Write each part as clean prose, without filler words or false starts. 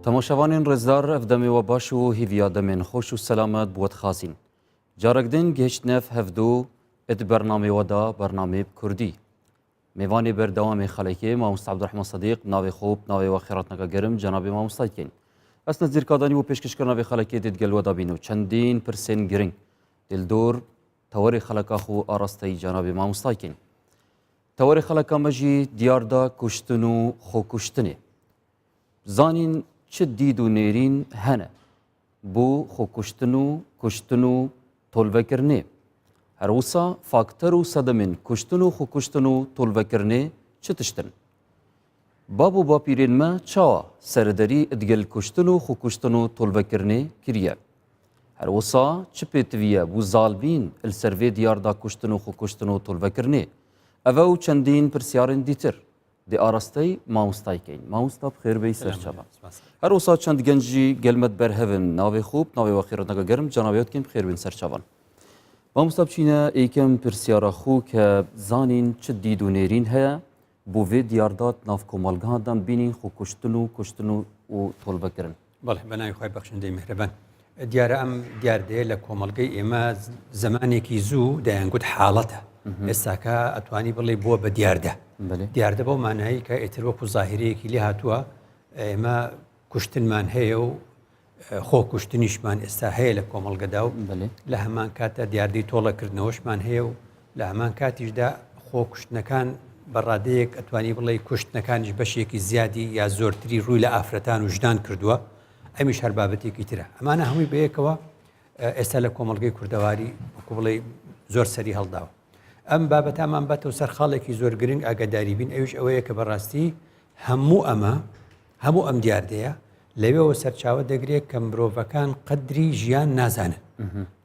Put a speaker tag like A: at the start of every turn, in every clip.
A: تەماشاوانین ڕێزدار ئەف دەمێوە باش و هیڤیا دەمێن خۆش و سەلامەت بۆت خاسین. جارێکدین گەیشتنەف هەفتوو ئەت بەرنامەوەدا بەرنامەی کوردی. میوانی بەردەوامی خەڵکی مامۆستا عەبدوڕەحمان سەدیق ناوی خوب ناوی وە خێراتنەکە گەرم جەنابی مامۆستایکەین. ئەس نەزیرکادانی و پێشکەشکردنەوەی خەڵکی دێتگەلوەدا بین و چەندین پرسێن گرنگ دڵدۆر تەوەری خەڵکا و ئاراستەی جەنابی مامۆستایکەین. تەوەری خەڵکا مەژی دیاردا کوشتن و خۆکوشتنێ. زانین چه دید و نێرین هەنە بۆ خۆکوشتن و کوشتن و تۆلڤەکردنێ. هەروسا فاکتەر و سەدەمین کوشتن و خۆکوشتن و تۆلڤەکردنێ چ تشتن؟ باب و باپیرێن مە چاوە سەردەری ئەدگەل کوشتن و خۆکوشتن و تۆلڤەکردنێ کریە. هەروسا چ پێتویە بوو زالبین ئەلسەرڤێ دیاردا کوشتن و خۆکوشتن و تۆلڤەکردنێ. ئەڤە و چەندین پرسیارن دیتر دی ئاراستەی مامۆستایکەین. مامۆستا بخێربەی سەرچاوە. هەروسا چەند گەنجی گەلمەت بەرهەڤن ناوی خوب ناوی وە خێراتنەکە گەرم جەنابەتکەین بخێربێن سەرچاوان. مامۆستا بچینە ئەیکەم پرسیارە خو کە زانین چ دید و نێرین هەیە بۆ vê دیاردات ناو کۆمەلگاهاندان بینین خۆکوشتن و کوشتن و تۆلڤەکردن.
B: بەڵێ بەناوی خۆی بەخشندەی میهرەبان. دیارە ئەم دیاردەیە لە کۆمەڵگەی ئێمە زمانێکی زوو دەیانگوت حاڵەتە. ئێستاکە ئەتوانی بڵێ بووە بە دیاردە. دیاردە بەو مانایی کە ئێتر وەکو زاهیرەیەکی لێ هاتووە ئێمە کوشتنمان هەیە و خۆکوشتنیشمان ئێستا هەیە لە کۆمەڵگەدا و لە هەمان کاتە دیاردەی تۆڵەکردنەوەشمان هەیە و لە هەمان کاتیشدا خۆکوشتنەکان بەڕادەیەک ئەتوانی بڵێ کوشتنەکانیش بەشێکی زیادی یا زۆرتری ڕووی لە ئافرەتان و ژدان کردووە ئەمیش هەر بابەتێکی ترە. ئەمانە هەمووی بەیەکەوە ئێستا لە کۆمەڵگەی کوردەواری وەکو بڵێ زۆر سەری هەڵداوە. ئەم بابەتامان بەتەوە سەر خاڵێکی زۆر گرنگ ئاگاداری بین ئەوش ئەوەیە کە بەڕاستی هەموو ئەم دیاردەیە لەوێەوە سەرچاوە دەگرێت کە مرۆڤەکان قەدری ژیان نازانن.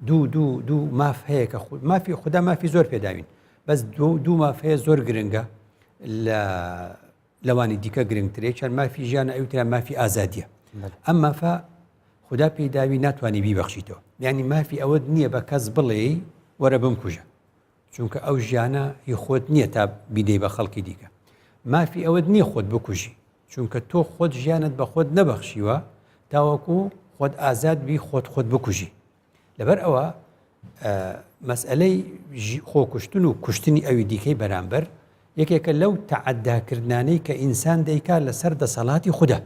B: دوو ماف هەیە کە مافی خوددا مافی زۆر پێداوین بەس دوو ماف هەیە زۆر گرنگە لەوانی دیکە گرنگترێ چەند مافی ژیان ئەوترا مافی ئازادیە. ئەم مافە خوددا پێداوی ناتوانانی بیبەخشیتەوە. یعنی مافی ئەوە نییە بە کەس بڵێ وەرە بمکوژە چونکە ئەو ژیانە هی خۆت نییە تا بیدەی بە خەڵکی دیکە. مافی ئەوەت نییە خۆت بکوژی چونکە تۆ خۆت ژیانت بە خۆت نەبەخشیوە تاوەکو خۆت ئازاد بی خۆت بکوژی. لەبەر ئەوە مەسئلەی خۆکوشتن و کوشتنی ئەوی دیکەی بەرامبەر یەکێکە لەو تەعەداکردانەی کە ئینسان دەیکات لەسەر دەسەڵاتی خوددا.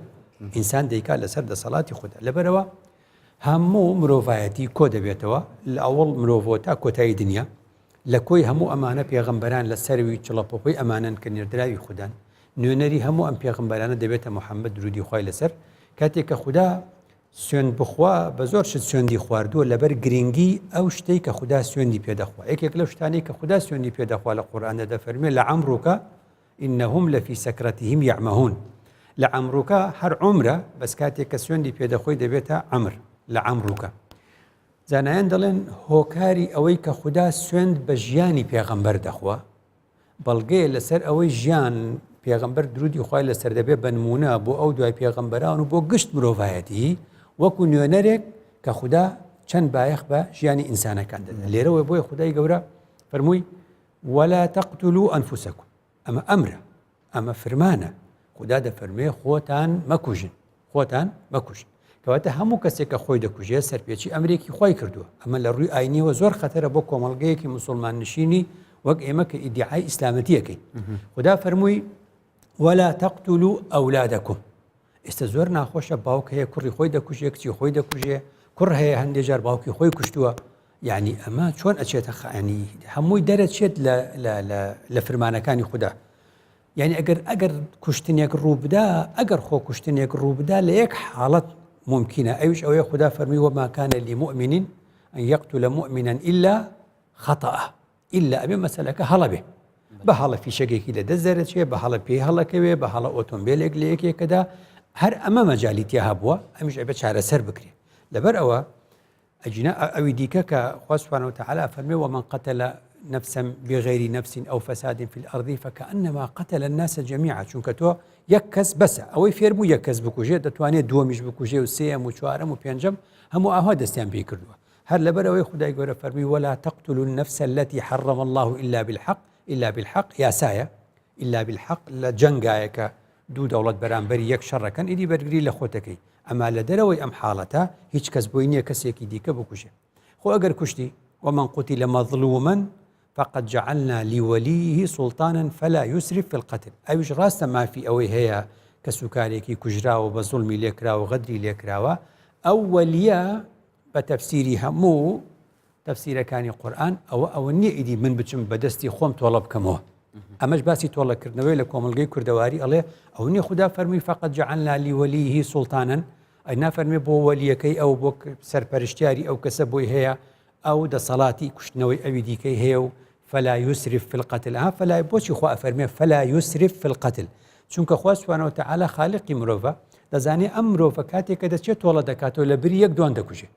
B: ئینسان دەیکات لەسەر دەسەڵاتی خوددا. لەبەرەوە هەموو مرۆڤایەتی کۆ دەبێتەوە لە ئەوڵ مرۆڤۆ تا کۆتایی دنیا لە کۆی هەموو ئەمانە پێغەمبەران لە سەروی چڵەپۆپۆی ئەمانن کە نێردراوی خوددان نوێنەری هەموو ئەم پێغەمبەرانە دەبێتە محەممەد درودی خوای لەسەر کاتێک کە خوددا سوێن بخوا بە زۆر شت سوێندی خواردووە لەبەر گرنگی ئەو شتەی کە خوددا سوێندی پێدەخوا. یەکێک لەو شتانەی کە خوددا سوێندی پێدەخوا لە قورئاندا دەفەرمێ لە عەمڕوکە ئینەهم لەفی سەکرەتیهم یەعمەهون. لە عەمڕوکە هەر عومرە بەس کاتێک کە سوێندی پێدەخۆی دەبێتە عەمر لە عەمڕوکە. زانایان دەڵێن هۆکاری ئەوەی کە خوددا سوێند بە ژیانی پێغەمبەر دەخوا بەڵگەیە لەسەر ئەوەی ژیان پێغەمبەر درودی خوای لەسەر دەبێ بە نمونە بۆ ئەو دوای پێغەمبەران و بۆ گشت مرۆڤایەتی وەکو نوێنەرێک کە خوددا چەند بایەخ بە ژیانی ئینسانەکان دەدات. لێرەوەی بۆیە خودای گەورە فەرمووی وەلا تەقتولوا ئەنفوسەکم. ئەمە ئەمرە ئەمە فرمانە. خوددا دەفەرمێ خۆتان مەکوژن. کەواتە هەموو کەسێک کە خۆی دەکوژێ سەرپێچی ئەمرێکی خۆی کردووە. ئەمە لە ڕووی ئاینیەوە زۆر خەتەرە بۆ کۆمەڵگەیەکی موسڵمان نشینی وەک ئێمە کە ئیدعای ئیسلامەتیەکەین. خوددا فەرمووی وەلا تەقتولوا ئەولادەکم. ئێستا زۆر ناخۆشە باوک هەیە کوڕی خۆی دەکوژێ کچی خۆی دەکوژێ کوڕ هەیە هەندێک جار باوکی خۆی کوشتووە. یعنی ئەمە چۆن ئەچێتە خانی هەمووی دەرەچێت لە فرمانەکانی خوددا. یعنی ئەگەر کوشتنێک ڕوو بدا ئەگەر خۆ کوشتنێک ڕوو بدا لە یەک حاڵەت ممکنە ئەوش ئەوەیە خوددا فەرمی وما كان لمؤمن أن يقتل مؤمنا إلا خطأ إلا ئەبێ مەسەلەکە هەڵە بێ بە هەڵە فیشەکێکی لە دەستدەرەچێ بە هەڵە پێی هەڵەکەوێ بە هەڵە ئۆتۆمبیلێک لە یەکێکەدا هەر ئەمە مەجالی تیا هەبووە ئەمیش ئەبێ چارەسەر بکرێ. لەبەر ئەوە ئەجینا ئەوی دیکە کە خوا سوبحانه وتعالى فەرمێ ومن قتل نفسا بغير نفس أو فساد في الأرض فكأنما قتل الناس جميعا. چونکە تۆ یەک کەس بەسە ئەوەی فێربوو یەک کەس بکوژێت دەتوانێت دووەمیش بکوژێ و سێەم و چوارەم و پێنجەم هەموو ئاها دەستیان پێ کردووە. هەر لەبەر ئەوەی خودای گەورە فەرمی ولا تقتلوا النفس التي حرم الله إلا بالحق یاسایە إلا بالحق لە جەنگایەکە دوو دەوڵەت بەرامبەری یەک شەڕەکەن ئیدی بەرگری لە خۆتەکەی ئەما لە دەرەوەی ئەم حاڵەتە هیچ کەس بۆی نییە کەسێکی دیکە بکوژێ خۆ ئەگەر کوشتی ومن قتل مظلوما فقد جعلنا لوليه سلطانا فلا يسرف في القتل ئەویش ڕاستە مافی ئەوەی هەیە کە سوکارێکی کوژراوە بە زوڵمی لێکراوە غەدری لێکراوە ئەو وەلیە بە تەفسیری هەموو تەفسیرەکانی قورئان ئەوە نییە ئیدی من بچم بەدەستی خۆم تۆڵە بکەمەوە ئەمەش باسی تۆڵەکردنەوەی لە کۆمەڵگەی کوردەواری ئەڵێ ئەو نییە خوددا فەرمی فقط جعلنا لوليه سلطانا ئەی نافەرمێ بۆ وەلیەکەی ئەو بۆ سەرپەرشتیاری ئەو کەسە بۆی هەیە ئەو دەسەڵاتی کوشتنەوەی ئەوی دیکەی هەیە و فلا يسرف في القتل فلا بۆچی خوا ئەفەرمێ فلا يسرف في القتل چونکە خوا سبحانه وتعالى خالقی مرۆڤە دەزانێ ئەم مرۆڤە کاتێک کە دەچێت تۆڵە دەکاتەوە لە بری یەک دوان دەکوژێ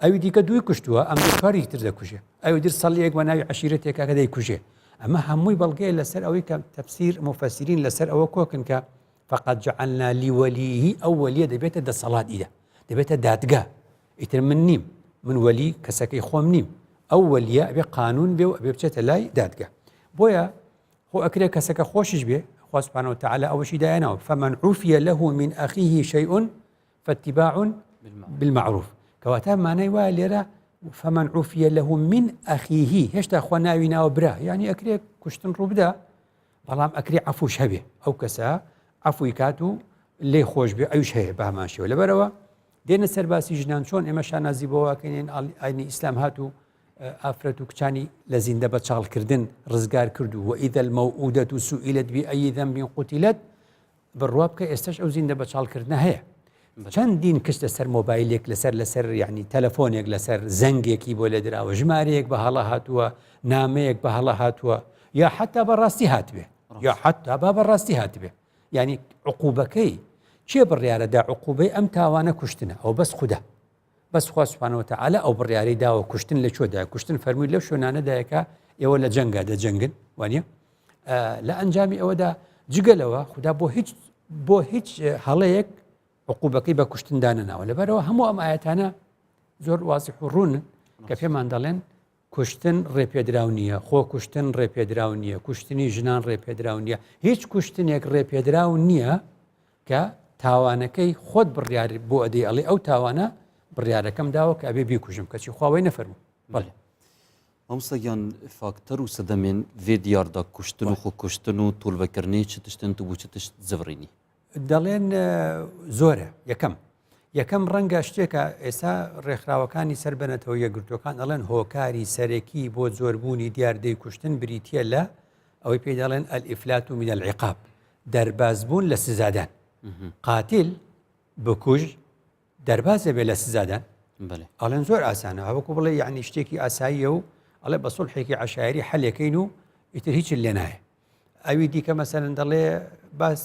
B: ئەوی دیکە دوی کوشتووە ئەم کاری تر دەکوژێ ئەوی در سەڵیەک بە ناوی عەشیرەتێکا کە دەیکوژێ ئەمە هەمووی بەڵگەیە لەسەر ئەوەی کە تەفسیر مفەسرین لەسەر ئەوە کۆکن کە فقط جعلنا لوليه ئەو وەلیە دەبێتە دەسەڵاتیدا دەبێتە دادگا ئیتر من نیم من وەلی کەسەکەی خۆم نیم ئەو وەلیە ئەبێ قانون بێ و ئەبێ بچێتە لای دادگا بۆیە خۆ ئەکرێ کەسەکە خۆشیش بێ خوا سبحانه وتعالى ئەوەشی دایانەوە فمن عوفي له من أخيه شيء فاتباع بالمعروف کەواتە مانای وایە لێرە فمن عوفي له من أخيه هێشتا خوا ناوی ناوە برا یعنی ئەکرێ کوشتن ڕوو بدا بەڵام ئەکرێ عەفوش هەبێ ئەو کەسە عەفوی کات و لێ خۆش بێ ئەوش هەیە بە هەمان شێوە لەبەرەوە دێنە سەر باسی ژنان چۆن ئێمە شانازی بۆواکەین ئاینی ئیسلام هاتوو ئافرەت و کچانی لە زیندە بە چاڵکردن ڕزگار کردو و ئیدە المەوئودەة سئیلت بئەی ذەنب قوتیلت بڕوا بکە ئێستاش ئەو زیندە بە چاڵکردنە هەیە چەندین کەس لەسەر مۆبایلێک لەسەر یعنی تەلەفۆنێک لەسەر زەنگێکی بۆ لێ دراوە ژمارەیەک بە هەڵە هاتووە نامەیەک بە هەڵە هاتووە یا حتا بەڕاستی هاتبێ یا حتا با بەڕاستی هاتبێ یعنی عقوبەکەی چێ بڕیارەدا عقوبەی ئەم تاوانە کوشتنە ئەو بەس خوددا بەس خوا سبحانه وتعالى ئەو بڕیارەی داوە کوشتن لە چۆدا کوشتن فەرمووی لەو شوێنانەدایەکە ئێوە لە جەنگا دەجەنگن وانە لە ئەنجامی ئەوەدا جگەلەوە خوددا بۆ هیچ هەڵەیەک عقوبەکەی بە کوشتندا نەناوە لەبەرەوە هەموو ئەم ئاەتانە زۆر وازح و ڕوونن کە پێمان دەڵێن کوشتن ڕێپێدراو نییە خۆ کوشتن ڕێپێدراو نییە کوشتنی ژنان ڕێپێدراو نییە هیچ کوشتنێک ڕێپێدراو نییە کە تاوانەکەی خۆت بڕیار بۆ ئەدەی ئەڵێ ئەو تاوانە بڕیارەکەم داوە کە ئەبێ بیکوژم کەچی خواوەی نەفەرموو بەڵێ
A: ئەمسەگیان فاکتەر و سەدەمێن vê diyarda کوشتن و خۆ کوشتن و تۆڵڤەکردنی چ تشتن و بۆ چ تشت زڤڕینی
B: دەڵێن زۆرە یەکەم ڕەنگە شتێکە ئێستا ڕێکخراوەکانی سەر بنەتەوە یەکگرتوەکان دەڵێن هۆکاری سەرەکی بۆ زۆربوونی دیاردەی کوشتن بریتە لە ئەوەی پێی دەڵێن الئیفلات من العقاب دەربازبوون لە سزادان قاتیل بکوژ دەربازە بێ لە سزادان ئەڵێن زۆر ئاسانە هەوەکو بڵێ یعنی شتێکی ئاساییە و ئەڵێ بە سوڵحێکی عەشایری حەلەکەین و ئیتر هیچ لێ نایە ئەوی دیکە مەسەلەن دەڵێ باس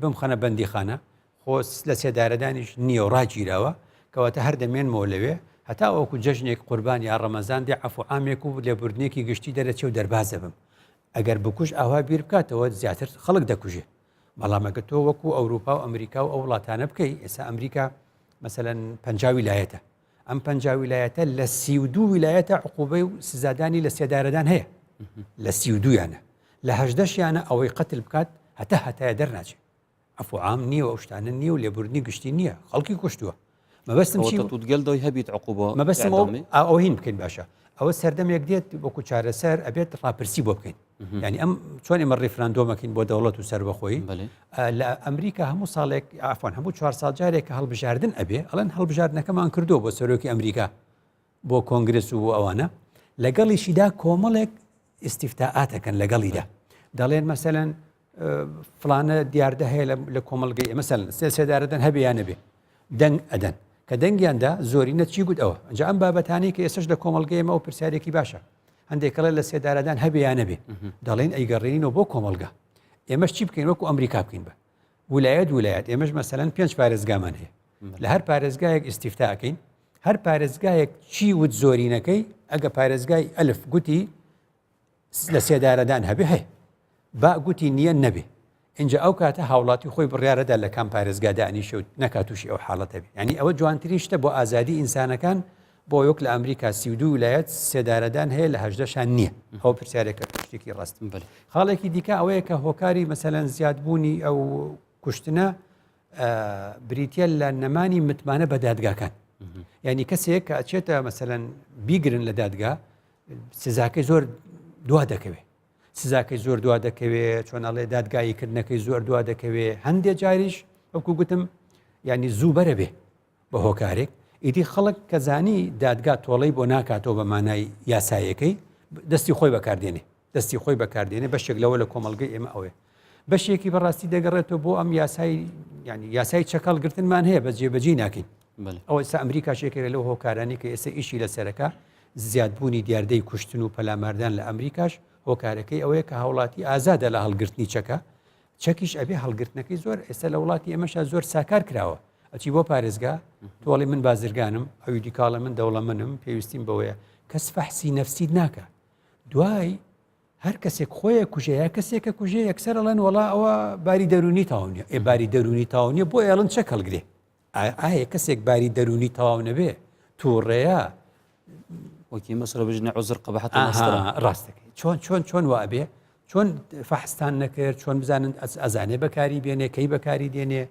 B: بمخەنە بەندیخانە خۆ لە سێدارەدانیش نییە و ڕاگیراوە کەواتە هەر دەمێنمەوە لەوێ هەتا ئەوکو جەژنێک قوربان یا ڕەمەزان دێ عەفو عامێک و لێبوردنێکی گشتی دەرەچێ و دەربازە بم ئەگەر بکوژ ئاوا بیر بکاتەوە زیاتر خەڵک دەکوژێ بەڵام ئەگە تۆ وەکو ئەوروپا و ئەمریکا و ئەو وڵاتانە بکەی ئێستا ئەمریکا مەسەلەن 50 ویلایەتە ئەم 50 ویلایەتە لە 32 ویلایەتە عقوبەی و سزادانی لە سێدارەدان هەیە لە 32یانە لە 18یانە ئەوەی قەتل بکات هەتایە دەرناچێت عەفو عام نییە و ئەو شتانە نییە و لێبوردنی گشتی نییە خەڵکی کوشتووە مەبەستم
A: گەل دۆی هەبیت عقوبە
B: مەبەستم ئەو هین بکەین باشە ئەوە سەردەمێک دێت وەکو چارەسەر ئەبێت ڕاپرسی بۆ بکەین یعنی ئەم چۆن ئێمە ڕێفراندۆمەکەین بۆ دەوڵەت و سەربەخۆیی لە ئەمریکا هەموو ساڵێک ئافۆن هەموو 4 ساڵ جارێک کە هەڵبژاردن ئەبێ ئەڵێن هەڵبژاردنەکەمان کردو بۆ سەرۆکی ئەمریکا بۆ کۆنگرس و ئەوانە لەگەڵیشیدا کۆمەڵێک ئیستیفتاءاتەکەن لەگەڵیدا دەڵێن مەسەلەن فلانە دیاردە هەیە لە کۆمەڵگەی مەسەلەن سێدارەدەن هەبێ یان نەبێ دەنگ ئەدەن کە دەنگیاندا زۆرینە چی گوت ئەوە ئەنجا ئەم بابەتانی کە ئێستش لە کۆمەڵگەیەمە و پرسیارێکی باشە هەندێکەڵێ لە سێدارەدان هەبێ یان نەبێ دەڵێن ئەیگەڕێنینەوە بۆ کۆمەڵگە ئێمەش چی بکەین وەکو ئەمریکا بکەین بە ویلایەت ئێمەش مەسەلەن 5 پارێزگامان هەیە لە هەر پارێزگایەک ئیستیفتاءەکەین هەر پارێزگایەک چی وت زۆرینەکەی ئەگە پارێزگای ئەلف گوتی لە سێدارەدان هەبێ هەیە با گوتی نییە نەبێ اینجا ئەو کاتە هاوڵاتی خۆی بڕیارەدا لە کام پارێزگادانیشە و نەکاتوشی ئەو حاڵەتە بێ ینی ئەوە جوانتری شتە بۆ ئازادی ئینسانەکان بۆ یەک لە ئەمریکا 32 ویلایەت سێدارەدان هەیە لە 18شان نییە ئەو پرسیارێکە شتێکی ڕاستن خاڵێکی دیکە ئەوەیە کە هۆکاری مەسەلەن زیادبوونی ئەو کوشتنە بریتە لە نەمانی متمانە بە دادگاکان یعنی کەسێک کە ئەچێتە مەسەرەن بیگرن لە دادگا سزاکەی زۆر دوا دەکەوێت سزاکەی زۆر دوا دەکەوێت چۆن ئەڵێ دادگاییکردنەکەی زۆر دوا دەکەوێت هەندێک جاریش وەکو گوتم ینی زوو بەرە بێ بە هۆکارێک ئیدی خەڵک کە زانی دادگا تۆڵەی بۆ ناکاتەوە بە مانای یاسایەکەی دەستی خۆی بەکاردێنێ دەستی خۆی بەکاردێنێ بەشێک لەوە لە کۆمەلگەی ئێمە ئەوێ بەشێکی بەڕاستی دەگەڕێتەوە بۆ ئەم یاسای ینی یاسای چەکەڵگرتنمان هەیە بە جێبەجێ ناکەین ئەوە ئێستا ئەمریکا شێکێکە لەو هۆکارانی کە ئێستا ئیشی لەسەرەکە زیادبوونی دیاردەی کوشتن و پەلاماردان لە ئەمریکاش هۆکارەکەی ئەوەیە کە هاوڵاتی ئازادە لە هەڵگرتنی چەکیش ئەبێ هەڵگرتنەکەی زۆر ئێستا لە وڵاتی ئێمەشا زۆر ساکار کراوە ئەچی بۆ پارێزگا تۆڵی من بازرگانم ئەوی دیکاڵە من دەوڵەمەنم پێویستیم بەوەیە کەس فەحسی نەفسیت ناکە دوای هەر کەسێک خۆیە کوژەیە کەسێکە کوژێ یەکسەر ئەڵەن وڵا ئەوە باری دەرونی تاونیە باری دەرونی تاونیە بۆ ئێڵن چە کەڵگرێ ئایا کەسێک باری دەرونی تاو نەبێ تووڕێە
A: وەکی مەسەلە بژنە عوزر قەبەحەت
B: ڕاستەکەی چۆن وابێ چۆن فەحستان نەکرد چۆن بزانن ئەزانێ بەکاری بێنێ کەی بەکاری دێنێ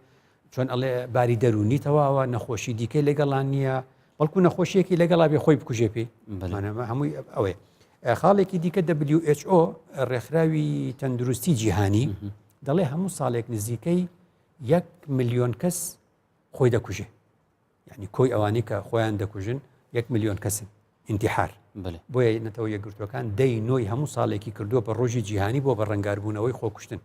B: چۆن ئەڵێ باری دەرونی تەواوە نەخۆشی دیکەی لەگەڵان نییە بەڵکو نەخۆشیەکی لەگەڵا بێ خۆی بکوژێ پێی هەمووی ئەوەیە خاڵێکی دیکە WHO ڕێکخراوی تەندروستی جیهانی دەڵێ هەموو ساڵێک نزیکەی 1 ملیۆن کەس خۆی دەکوژێ یعنی کۆی ئەوانی کە خۆیان دەکوژن 1 ملیۆن کەسن ئینتیحار بۆیە نەتەوە یەکگرتوەکان دەی نۆی هەموو ساڵێکی کردووە بە ڕۆژی جیهانی بۆ بە ڕەنگاربوونەوەی خۆکوشتن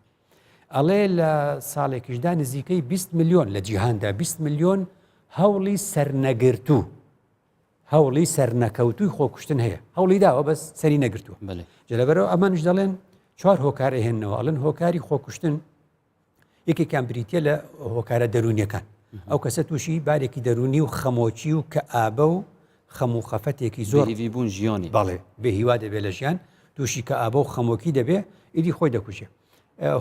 B: ئەڵێ لە ساڵێکیشدا نزیکەی 20 ملیۆن لە جیهاندا 20 ملیۆن هەوڵی سەرنەگرتوو هەوڵی سەرنەکەوتوی خۆکوشتن هەیە هەوڵی داوە بەس سەری نەگرتووە جەلەبەرەوە ئەمانش دەڵێن 4 هۆکار هێننەوە ئەڵێن هۆکاری خۆکوشتن یەکێکیان بریتە لە هۆکارە دەرونیەکان ئەو کەسە تووشی بارێکی دەرونی و خەمۆچی و کە ئابە و خەم و خەفەتێکی زۆر
A: بوون ژیانی
B: بەڵێ بێ هیوا دەبێت لە ژیان تووشی کە ئابە و خەمۆکی دەبێ ئیدی خۆی دەکوژێ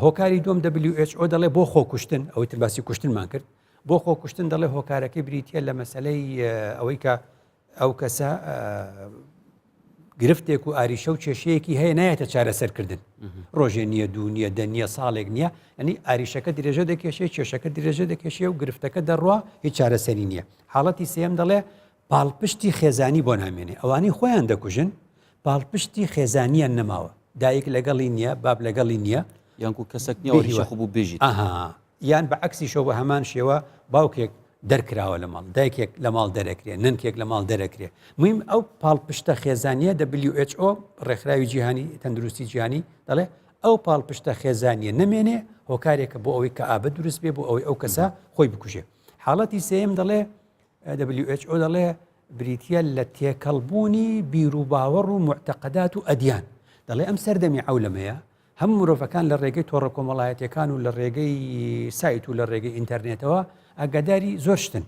B: هۆکاری دوم WHO دەڵێ بۆ خۆکوشتن ئەوەی ترباسی کوشتنمان کرد بۆ خۆکوشتن دەڵێ هۆکارەکەی بریتە لە مەسەلەی ئەوەی کە ئەو کەسە گرفتێک و ئاریشە و کێشەیەکی هەیە نایەتە چارەسەرکردن ڕۆژێ نییە دوو نییە دە نییە ساڵێک نییە ئەنی ئاریشەکە درێژە دەکێشێ کێشەکە درێژە دەکێشێ و گرفتەکە دەڕوا هیچ چارەسەری نییە حاڵەتی سێم دەڵێ پاڵپشتی خێزانی بۆ نامێنێ ئەوانی خۆیان دەکوژن پاڵپشتی خێزانیان نەماوە دایک لەگەڵی نییە باب لەگەڵی نییە
A: یانکو کەسێک نییە بوو بێژیت
B: یان بە عکسیشەوە بە هەمان شێوە باوکێک دەرکراوە لە ماڵ دایکێک لە ماڵ دەرەکرێ ننکێک لە ماڵ دەرەکرێ مهم ئەو پاڵپشتە خێزانیە WHO ڕێکخراوی جیهانی تەندروستی جیهانی دەڵێ ئەو پاڵپشتە خێزانیە نەمێنێ هۆکارێکە بۆ ئەوەی کە ئابە دروست بێ بۆ ئەوەی ئەو کەسە خۆی بکوژێ حاڵەتی سێم دەڵێ WHO دەڵێ بریتە لە تێکەڵبوونی بیرروباوەڕ و معتەقەدات و ئەدیان دەڵێ ئەم سەردەمی عەولەمەیە هەموو مرۆڤەکان لە ڕێگەی تۆڕە کۆمەڵایەتەکان و لە ڕێگەی سایت و لە ڕێگەی ئینتەرنێتەوە ئاگاداری زۆر شتن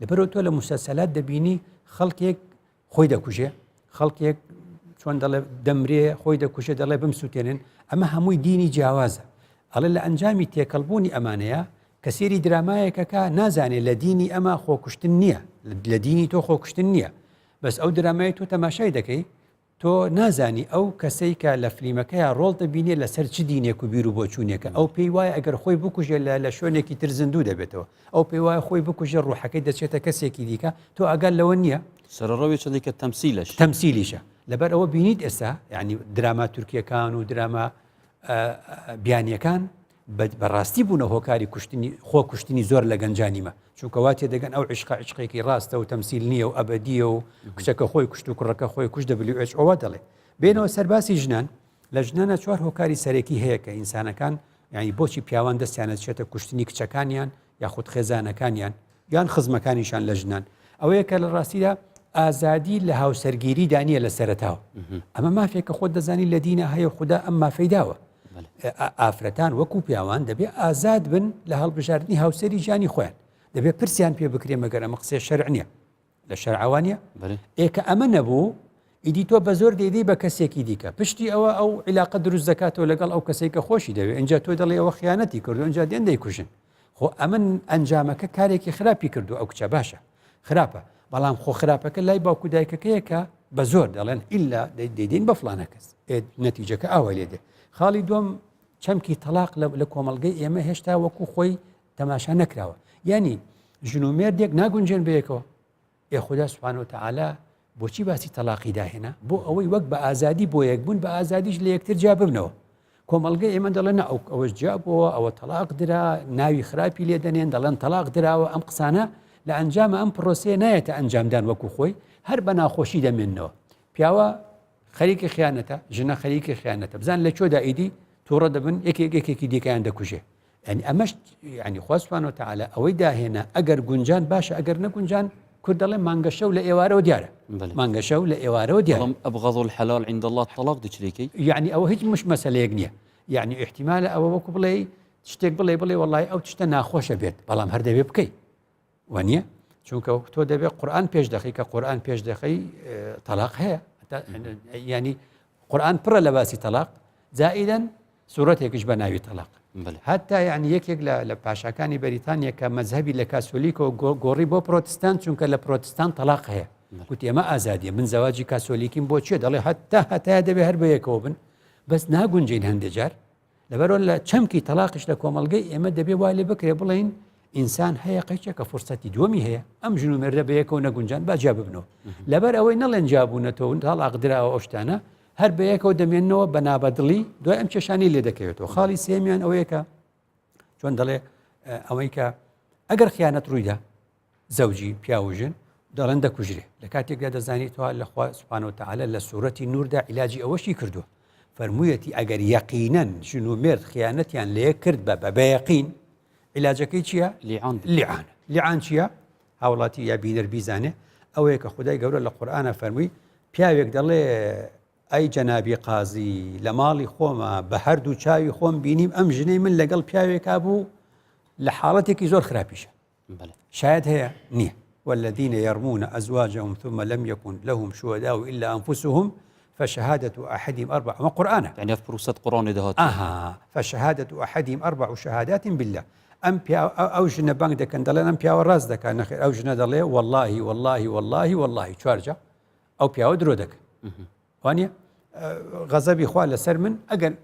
B: لەبەرەوە تۆ لە موسەلسەلات دەبینی خەڵکێک خۆی دەکوژێ خەڵکێک چۆن دەڵێ دەمرێ خۆی دەکوژێ دەڵێ بمسووتێنن ئەمە هەمووی دینی جیاوازە ئەڵێ لە ئەنجامی تێکەڵبوونی ئەمانەیە کە سێری درامایەکەکە نازانێت لە دینی ئەمە خۆکوشتن نییە لە دینی تۆ خۆکوشتن نییە بەس ئەو درامای تۆ تەماشای دەکەی تۆ نازانی ئەو کەسەی کە لە فلیمەکەیە ڕۆڵ دەبینێ لەسەر چ دینێک و بیر و بۆچوونێکە ئەو پێی وایە ئەگەر خۆی بکوژێ لە شوێنێکی تر زیندوو دەبێتەوە ئەو پێی وایە خۆی بکوژێ ڕوحەکەی دەچێتە کەسێکی دیکە تۆ ئەگەر لەوە نییە
A: سەرڕەوی چەندێکە
B: تەمسیلیشە لەبەر ئەوە بینیت ئێستا یعنی دراما تورکیەکان و دراما بیانیەکان بەڕاستی بوونە هۆکاری خۆ کوشتنی زۆر لە گەنجانیمە چونکە واتێ دەگەن ئەو عشقێکی ڕاستە و تەمسیل نییە و ئەبەدیە و کچەکە خۆی کوشت و کوڕەکە خۆی کوشت WHO دەڵێ بێنەوە سەرباسی ژنان لە ژنانە 4 هۆکاری سەرەکی هەیە کە ئینسانەکان یعنی بۆچی پیاوان دەستیانە چێتە کوشتنی کچەکانیان یاخود خێزانەکانیان یان خزمەکانیشان لە ژنان ئەوەیە کە لە ڕاستیدا ئازادی لە هاوسەرگیری دانیە لە سەرەتاوە ئەمە مافێکە خۆت دەزانی لە دینە هەیە خوددا ئەم مافەیداوە ئافرەتان وەکو پیاوان دەبێت ئازاد بن لە هەڵبژاردننی هاوسەری ژیانی خۆیان دەبێت پرسیان پێ بکرێ مەگەر ئەمە قسێ شەرع نییە لە شەرعوانیە ئێکە ئەمە نەبوو ئیدی تۆ بە زۆر دەیدەی بە کەسێکی دیکە پشتی ئەوە ئەو عیلاقە دروست دەکاتەوە لەگەڵ ئەو کەسێکە خۆشی دەوێت ئەنجا تۆ دەڵێ ئەوە خیانەتی کردو ئەنجا دێن دەیکوژن خۆ ئەمن ئەنجامەکە کارێکی خراپی کردو ئەو کچە باشە خراپە بەڵام خۆ خراپەکە لای باوکو دایکەکەیەکە بە زۆر دەڵێن ئیلا دەیدین بە فلانە کەس نەتیجەکە ئاوە لێدێ خاڵی دوم چەمکی تەلاق لە کۆمەڵگەی ئێمە هێشتا وەکو خۆی تەماشا نەکراوە ینی ژن و مێردێک ناگونجێن بەیەکەوە خوددا سوبحانەوە و تەعالا بۆچی باسی تەلاقی داهێنا بۆ ئەوەی وەک بە ئازادی بۆ یەکبوون بە ئازادیش لە یەکتر جا ببنەوە کۆمەڵگە ئێمە دەڵێن ئەوەش جابەوە ئەوە تەلاق درا ناوی خراپی لێ دەنێن دەڵێن تەلاق دراوە ئەم قسانە لە ئەنجامە ئەم پرۆسەیە نایەتە ئەنجامدان وەکو خۆی هەر بە ناخۆشی دەمێننەوە پیاوە خەریکی خیانەتە ژنە خەریکی خیانەتە بزان لە چۆدا ئیدی تووڕە دەبن یەکێکی دیکەیان دەکوژێ ینی ئەمەش ینی خوا سوبحانەوە و تەعالا ئەوەی داهێنا ئەگەر گونجان باشە ئەگەر نەگونجان کورد دەڵێن مانگە شەو لە ئێوارەوە دیارە مانگە شەو لە ئێوارەوە دیارە
A: أبغض الحلال عند الله الطلاق دچریکی
B: یعنی ئەوە هیچ مش مەسەلەیەک نییە یعنی احتیمالە ئەوە وەکو بڵێ شتێک بڵێ وڵی ئەو تشتە ناخۆشە بێت بەڵام هەر دەبێ بکەیت وانە چونکە تۆ دەبێت قورآن پێش دەخی کە قورآن پێش دەخی تەلاق هەیە ینی قورآن پڕە لە باسی تەلاق زائیدەن سوورەتێکیش بە ناوی تەلاق حتا یعنی یەکێک لە پاشاکانی بەریتانیا کە مەذهبی لە کاسۆلیکەوە گۆڕی بۆ پرۆتستان چونکە لە پرۆتستان تەلاق هەیە گوتی ئێمە ئازادیە من زەواجی کاسۆلیکیم بۆ چێ دەڵێ هەتای دەبێ هەر بەیەکەوە بن بەس ناگونجین هەندێک جار لەبەرەوە لە چەمکی تەلاقش لە کۆمەلگەی ئێمە دەبێ وای لێ بکرێ بڵین ئینسان هەیە قەیچێکە فرسەتی دووەمی هەیە ئەم ژن و مێردە بەیەکەوە نەگونجان باجا ببنەوە لەبەر ئەوەی نەڵێن جابوونەتەوە تاڵاق دراوە ئەو شتانە هەر بەیەکەوە دەمێنەوە بە نابەدڵی دوای ئەم کێشانی لێ دەکەوێتەوە خاڵی سێمیان ئەوەیەکە چۆن دەڵێ ئەوەی کە ئەگەر خیانەت ڕوویدا زەوجی پیاوژن دەڵێن دەکوژرێ لە کاتێکدا دەزانیتەوە لەخوا سوبحانەوە و تەعالا لە سوورەتی نوردا عیلاجی ئەوەشی کردووە فەرموویەتی ئەگەر یەقینەن ژن و مێرد خیانەتیان لێ کرد بە یەقین عیلاجەکەی چییە؟ لیعان چییە؟ هاوڵاتی یا بینەر بیزانێ ئەوەیە کە خودای گەورە لە قورئانە فەرمووی پیاوێک دەڵێ ئەی جەنابی قازی لە ماڵی خۆمە بە هەردوو چاوی خۆم بینیم ئەم ژنەی من لەگەڵ پیاوێکا بوو لە حاڵەتێکی زۆر خراپیشە شاید هەیە نییە والذين يرمون أزواجهم ثم لم يكن لهم شهداء إلا أنفسهم فشهادة أحدهم أربع ما قرآنه
A: يعني في بروسة قرآن دهات
B: فشهادة أحدهم 4 شهادات بالله أم بيا أو جنا بانك دكان دلنا أم بيا وراس دكان نخير أو جنا دلنا والله والله والله والله شارجة أو بيا ودرودك وانيا غضبي خوال لسر من أجل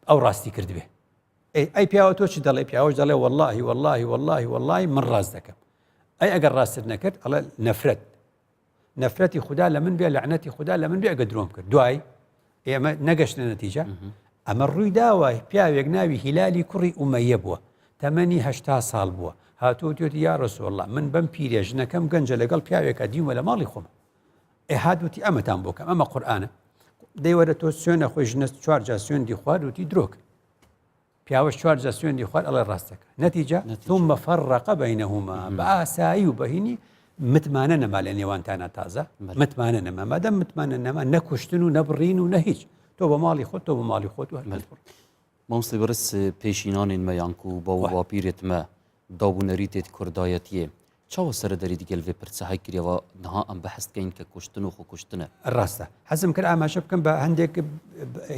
B: أو راستي كرد به أي بيا وتوش دلنا بيا وش دلنا والله والله والله والله من راس دكان أي أجل راس نكرت الله نفرتي خدا لمن بيا لعنتي خدا لمن بيا قدروم كرد دواي إما نقشنا نتيجة أما الروي داوي بيا يقناوي هلالي كري أمية بوا 80 ساڵ بووە هاتووتێتی یا رسول الله من بەم پیرێژنەکەم گەنجە لەگەڵ پیاوێکە دیومە لە ماڵی خۆم هاتووتی ئەمەتان بۆکەم ئەمە قورئانە دەیوەرە تۆ سوێنە خۆی ژنە 4 جا سوێندی خوارد وتی درۆک پیاوەش 4 جا سوێندی خوارد ئەڵێ ڕاستەکە نەتیجە ثم فرق بينهما بە ئاسایی و بەهینی متمانە نەما لە نێوانتانە تازە متمانە نەما مادەم متمانە نەما نەکوشتن و نەبڕین و نە هیچ تۆ بە ماڵی خۆت تۆ بە ماڵی خۆت و
A: مامۆستا بەرز پێشینانên me yanku baw bapîrê me dabûnerîtê Kurdayetiye çawa serederî digel vê pirsehek kiriye niha em behs dikin ke kuştin û xwekuştin e
B: ڕاستە حەزم کرد ئاماژە بکەم بە هەندێک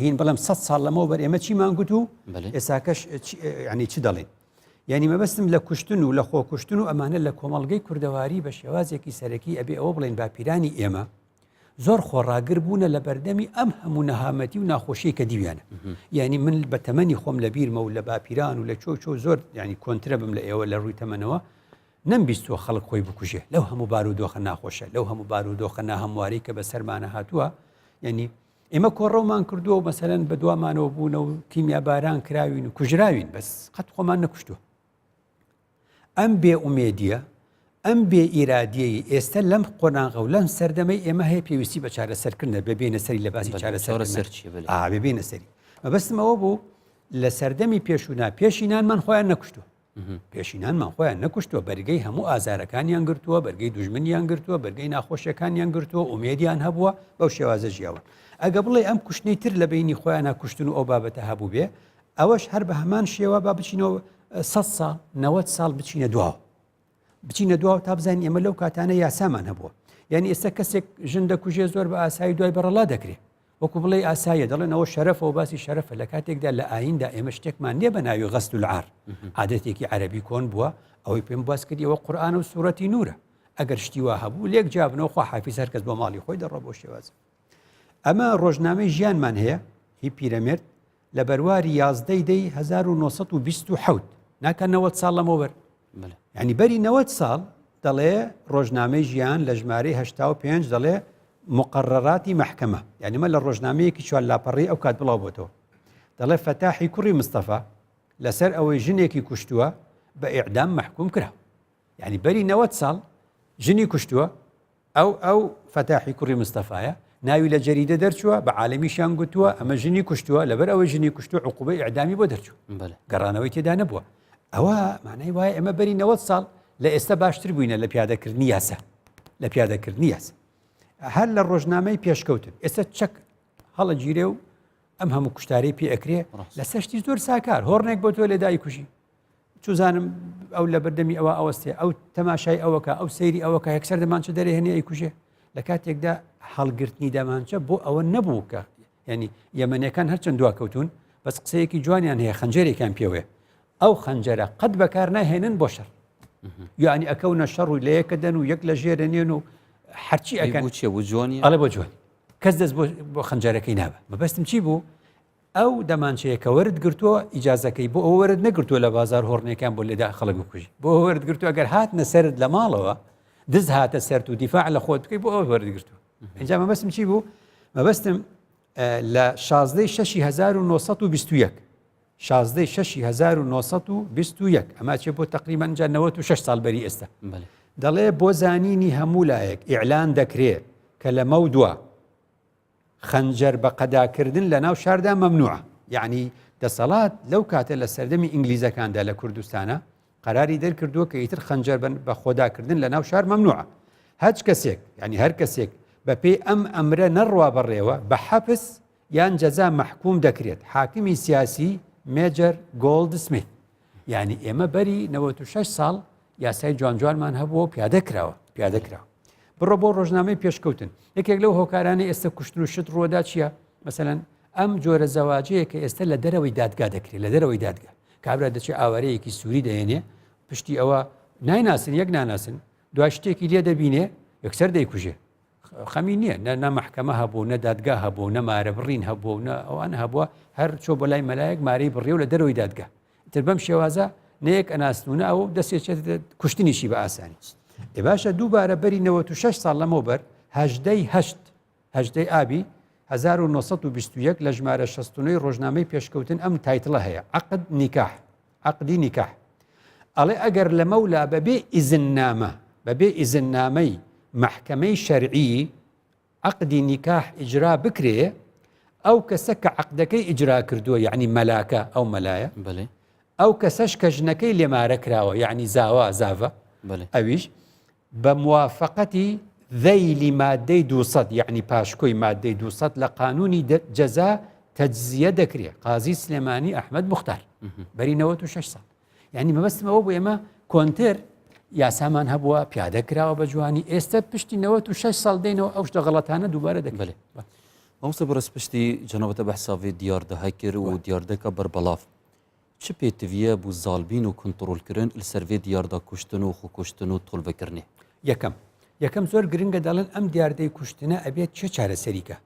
B: هین بەڵام 100 ساڵ لەمەوە بەر ئێمە چیمان گوت و ئێساکەش ینی چی دەڵێن یعنی مەبەستم لە کوشتن و لە خۆکوشتن و ئەمانە لە کۆمەڵگەی کوردەواری بە شێوازێکی سەرەکی ئەبێ ئەوە بڵێن باپیرانی ئێمە زۆر خۆڕاگر بوونە لە بەردەمی ئەم هەموو نەهامەتی و ناخۆشیی کە دیویانە یعنی من بە تەمەنی خۆم لە بیرمە و لە باپیران و لە چۆ زۆر ینی کۆنترە بم لە ئێوە لە ڕووی تەمەنەوە نەمبیستوە خەڵک خۆی بکوژێ لەو هەموو بارودۆخە ناخۆشە لەو هەموو بارودۆخە ناهەمواری کە بە سەرمانە هاتووە یعنی ئێمە کۆڕەومان کردووە مەسەلەن بە دوامانەوە بوونە و کیمیا باران کراوین و کوژراوین بەس قەت خۆمان نەکوشتووە ئەم بێ ئومێدیە ئەم بێ ئیرادیەی ئێستا لەم قۆناغە و لەم سەردەمەی ئێمە هەیە پێویستی بە چارەسەرکردنە ببێنە سەری لە باسی چارەسەر ببێنە سەری مەبەستم ئەوە بوو لە سەردەمی پێشونا پێشینانمان خۆیان نەکوشتووە پێشینانمان خۆیان نەکوشتووە بەرگەی هەموو ئازارەکانیان گرتووە بەرگەی دوژمنیان گرتووە بەرگەی ناخۆشیەکانیان گرتووە ئومێدیان هەبووە بەو شێوازە ژیاوە ئەگە بڵێ ئەم کوشتنەی تر لە بینی خۆیان کوشتن و ئەو بابەتە هەبوو بێ ئەوەش هەر بە هەمان شێوە با بچینەوە 100 ساڵ 90 ساڵ بچینە دواوە بچینە دواوە تا بزانین ئێمە لەو کاتانە یاسامان هەبووە یعنی ئێستا کەسێک ژن دەکوژێ زۆر بە ئاسایی دوای بەڕەڵا دەکرێت وەکو بڵێ ئاساییە دەڵێن ئەوە شەرەفەوە باسی شەرەفە لە کاتێکدا لە ئایندا ئێمە شتێکمان نییە بە ناوی غەسل العار عادەتێکی عەرەبی کۆن بووە ئەوەی پێم باس کردی ئەوە قورئان و سوورەتی نورە ئەگەر شتی وا هەبوو لێک جابنەوە خوا حافیز هەر کەس بۆ ماڵی خۆی دەڕۆ بۆ شێوازە ئەمە ڕۆژنامەی ژیانمان هەیە هی پیرەمێرد لە بەرواری 11 دەی 1927 ناکە 90 ساڵ لەمەوبەر ینی بەری 90 ساڵ دەڵێ ڕۆژنامەی ژیان لە ژمارەی 85 دەڵێ مقرراتی محکەمە یعنیمە لە ڕۆژنامەیەکی چوار لاپەڕی ئەو کات بڵاو بۆتەوە دەڵێ فەتاحی کوڕی مستەفا لەسەر ئەوەی ژنێکی کوشتووە بە ئیعدام محکوم کرا یعنی بەری 90 ساڵ ژنی کوشتووە ئەو فەتاحی کوڕی مستەفایە ناوی لە جەریدە دەرچووە بە عالمیشیان گوتووە ئەمە ژنی کوشتووە لەبەر ئەوەی ژنی کوشتووە عقوبەی ئیعدامی بۆ دەرچوو گەڕانەوەی تێدا نەبووە ئەوە معنای وایە ئەمە بەری 90 ساڵ لە ئێستا باشتر بووینە لە پیادەکردنی یاسا لە پیادەکردنی یاسا هەر لە ڕۆژنامەی پێشکەوتن ئێستا چەک هەڵە گیرێ و ئەم هەموو کوشتارەی پێ ئەکرێ لە سەشتی زۆر ساکار هۆڕنێک بۆ تۆ لێدای کوژی چوزانم ئەو لە بەردەمی ئەوە ئەوەستێ ئەو تەماشای ئەوەکە ئەو سەیری ئەوەکە یەکسەر دەمانچە دەرێهێنێ ئەیکوژێ لە کاتێکدا هەڵگرتنی دەمانچە بۆ ئەوە نەبوو کە ینی یەمەنیەکان هەرچەند دواکەوتون بەس قسەیەکی جوانیان هەیە خەنجەرێکیان پێوێ ئەو خەنجەرە قەت بەکار ناهێنن بۆ شەڕ یعنی ئەکەونە شەڕ و لە یەکە دەن و یەک لە ژێرەنێن و هەرچی ئەەکەن
A: بۆ جوانی
B: ئەڵێ بۆ جوانی کەس دەست بۆ خەنجەرەکەی نابە مەبەستم چی بوو ئەو دەمانچەیەکە وەرد گرتووە ئیجازەکەی بۆ ئەو وەرد نەگرتووە لە بازار هۆڕنەکان بۆ لێدا خەڵک بکوژی بۆ وەرد گرتووە ئەگەر هاتنە سەرت لە ماڵەوە دز هاتە سەرت و دیفاع لە خۆت بکەی بۆ ئەو وەرد گرتووە اینجا مەبەستم چی بوو مەبەستم لە 16/6/1921 16/6/1921 ئەما چێ بۆ تقریبان جا 96 ساڵ بەری ئێستا دەڵێ بۆ زانینی هەموو لایەک ئیعلان دەکرێت کە لە مەودووە خەنجەر بە قەداکردن لە ناو شاردا مەمنوعە یعنی دەسەڵات لەو کاتە لە سەردەمی ئینگلیزەکاندا لە کوردستانە قەراری دەرکردووە کە ئیتر خەنجەر بە خۆداکردن لە ناو شار مەمنوعە هەچ کەسێک ینی هەر کەسێک بە پێی ئەم ئەمرە نەڕوا بەڕێوە بە حەبس یان جەزا محکوم دەکرێت حاکمی سیاسی مێجەر گۆڵد سمیت یعنی ئێمە بەری 96 ساڵ یاسای جوانجوانمان هەبووە پیادە کراوە بڕۆ بۆ ڕۆژنامەی پێشکەوتن یەکێک لەو هۆکارانەی ئێستا کوشتن و شت ڕۆدا چییە مەسەلەن ئەم جۆرە زەواجەیە کە ئێستا لە دەرەوەی دادگا دەکرێت لە دەرەوەی دادگا کابرا دەچێت ئاوارەیەکی سووری دەێنێ پشتی ئەوە نایناسن یەک ناناسن دوای شتێکی لێ دەبینێ یەکسەر دەیکوژێ خەمی نییە نە محکەمە هەبوو نە دادگا هەبوو نە مارە بڕین هەبوو نە ئەوان هەبووە هەر چۆ بۆ لای مەلایەک مارەی بڕێ و لە دەرەوەی دادگا تر بەم شێوازە نەیەک ئەناسنونە ئەو دەستێت کوشتنیشی بە ئاسانی ئێ باشە دووبارە بەری 96 ساڵ لەمەوبەر هەژدەی ئابی 1921 لە ژمارە 69 ڕۆژنامەی پێشکەوتن ئەم تایتڵە هەیە عەقدی نیکاح ئەڵێ ئەگەر لە مەولا بەبێ ئیزننامەی محکەمەی شەرعی عەقدی نیکاح ئیجرا بکرێ ئەو کەسە کە عەقدەکەی ئیجرا کردووە یعنی مەلاکە ئەو مەلایە ئەو کەسەش کە ژنەکەی لێمارە کراوە یعنی زاڤە ئەویش بە موافقەتی ذەیلی مادەی 200 یعنی پاشکۆی مادەی 200 لە قانونی جەزا تەجزیە دەکرێت قازی سلێمانی ئەحمەد موختار بەری 96 ساڵ یعنی مەبەستمەوە بۆ ئێمە کۆنتر یاسامان هەبووە پیادە کراوە بە جوانی ئێستا پشتی 96 ساڵ دێنەوە ئەو شتە غەڵەتانە دووبارە دەکرێت
A: مامۆستا بەڕێز پشتی جەنابەتە بەحساوی دیاردەها کرد و دیاردەکە بەربەڵاف چ پێتویە بوو زالبین و کنترۆلکردن لەسەر دیاردا کوشتن و خۆکوشتن و تۆڵبەکردنێ
B: یەکەم زۆر گرنگە دەڵێن ئەم دیاردەی کوشتنە ئەبێت چه چارەسەریکە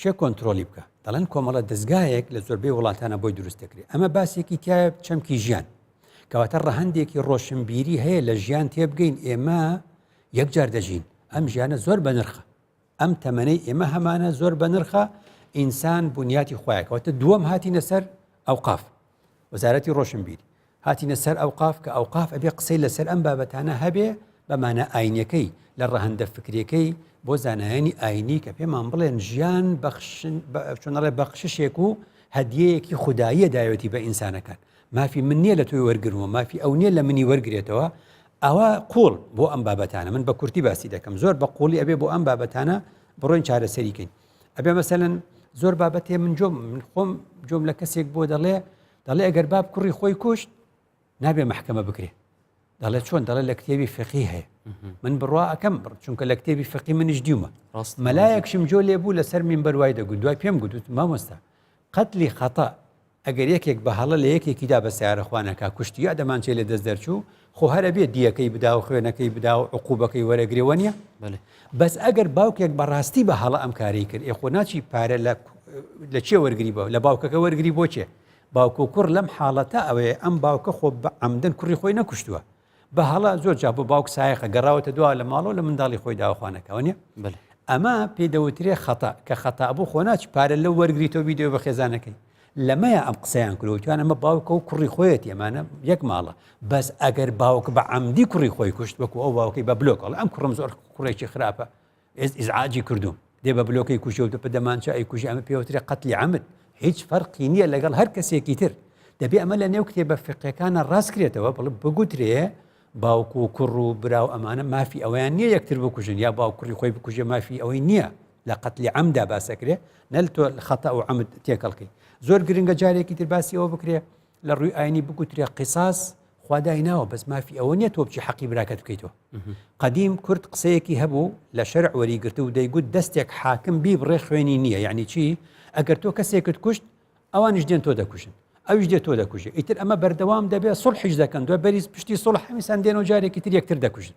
B: چه کۆنتترۆلی بکە دەڵێن کۆمەڵە دەستگایەک لە زۆربەی وڵاتانە بۆی دروست دەکرێت ئەمە باسێکی تایە چەمکی ژیان کەواتە ڕەهەندێکی ڕۆشنبیری هەیە لە ژیان تێبگەین ئێمە یەکجار دەژین ئەم ژیانە زۆر بە نرخە ئەم تەمەنەی ئێمە هەمانە زۆر بە نرخە ئینسان بنیاتی خۆیەکەواتە دووەم هاتینە سەر ئەوقاف وەزارەتی ڕۆشنبیری هاتینە سەر ئەوقاف کە ئەوقاف ئەبێ قسەی لەسەر ئەم بابەتانە هەبێ بەمانە ئاینەکەی لە ڕەهەندە فکرەکەی بۆ زانایانی ئاینی کە پێمان بڵێن ژیان چۆنەڵێ بەخششێک و هەدیەیەکی خوداییە دایەتی بە ئینسانەکان مافی من نییە لە توی وەرگرمەوە مافی ئەو نییە لە منی وەرگێتەوە ئەوە قوڵ بۆ ئەم بابەتانە من بە کورتی باسی دەکەم زۆر بە قوڵی ئەبێ بۆ ئەم بابەتانە بڕۆین چارەسەریکەین ئەبێ مەسەلەن زۆر بابەتێ من خۆم جۆم لە کەسێک بۆ دەڵێ ئەگەر باب کوڕی خۆی کوشت نابێ محکەمە بکرێ دەڵێ چۆن دەڵێ لە کتێبی فقی هەیە من بڕوا ئەەکەم چونکە لە کتێبی فقی منیش دیومە مەلایەکشم جۆ لێبوو لەسەر مینبەر وای دەگوت دوای پێم گوت مامۆستا قەتلی خەتا ئەگەر یەکێک بە هەڵە لە یەکێکیدا بە سیارەخوانەکە کوشتی یا دەمانچێ لێ دەست دەرچوو خۆ هەرە بێت دیەکەی بدا و خوێنەکەی بدا و عقوبەکەی وەرەگرێوە نیە بەس ئەگەر باوکێک بەڕاستی بە هەڵە ئەم کاری کرد خۆ ناچی پارە لە چێ وەرگری بە لە باوکەکە وەرگری بۆ چێ باوکو و کوڕ لەم حاڵەتە ئەوەیە ئەم باوکە خۆ عەمدەن کوڕی خۆی نەکوشتووە بە هەڵا زۆر جا بۆ باوک سایەخە گەڕاوەتە دوا لە ماڵەوە لە منداڵی خۆی داوەخوانەکەەوە نیە ئەمە پێی دەوترێ خەتا کە خەتا بوو خۆ ناچ پارە لەو وەرگریتەوە بیدەوە بە خێزانەکەی لەمەیە ئەم قسەیان کردوتوان ئەمە باوکە و کوڕی خۆیەت ئێمانە یەک ماڵە بەس ئەگەر باوک بە عەمدی کوڕی خۆی کوشت وەکو ئەو باوکەی بە بلۆکڵ ئەم کوڕم زۆر کوڕێکی خراپە ئیزعاجی کردوم دێ بە بلۆکەی کوژەوتە پە دەمانچە ئەی کوژی ئەمە پێوترێ قەتلی عەمد هیچ فەرقی نییە لەگەڵ هەر کەسێکی تر دەبێ ئەمە لە نێو کتێبە فقهەکانە ڕاستکرێتەوە بڵێ بگوترێ باوکو و کوڕ و براو ئەمانە مافی ئەویان نییە یەکتر بکوژن یا باوک کوڕی خۆی بکوژێ مافی ئەوەی نییە لە قەتلی عەمدا باسەکرێ نەل تۆ خەتا و عەمد تێکەڵکەی زۆر گرنگە جارێکی تر باسی ئەوە بکرێ لە ڕووی ئاینی بگوترێ قیساس خوادای ناوە بەس مافی ئەوە نییە تۆ بچی حەقی براکەت بکەیتەوە قەدیم کورد قسەیەکی هەبوو لە شەرع وەریگرتە و دەیگوت دەستێک حاکم بی بڕێ خوێنی نییە یعنی چی ئەگەر تۆ کەسێکت کوشت ئەوانش دێن تۆ دەکوشن ئەوش دێت تۆ دەکوژێ ئیتر ئەمە بەردەوام دەبێت سڵحیش دەکەن دوای بەریز پشتی سڵح هەمیسان دێنەوە جارێکی تر یەکتر دەکوژن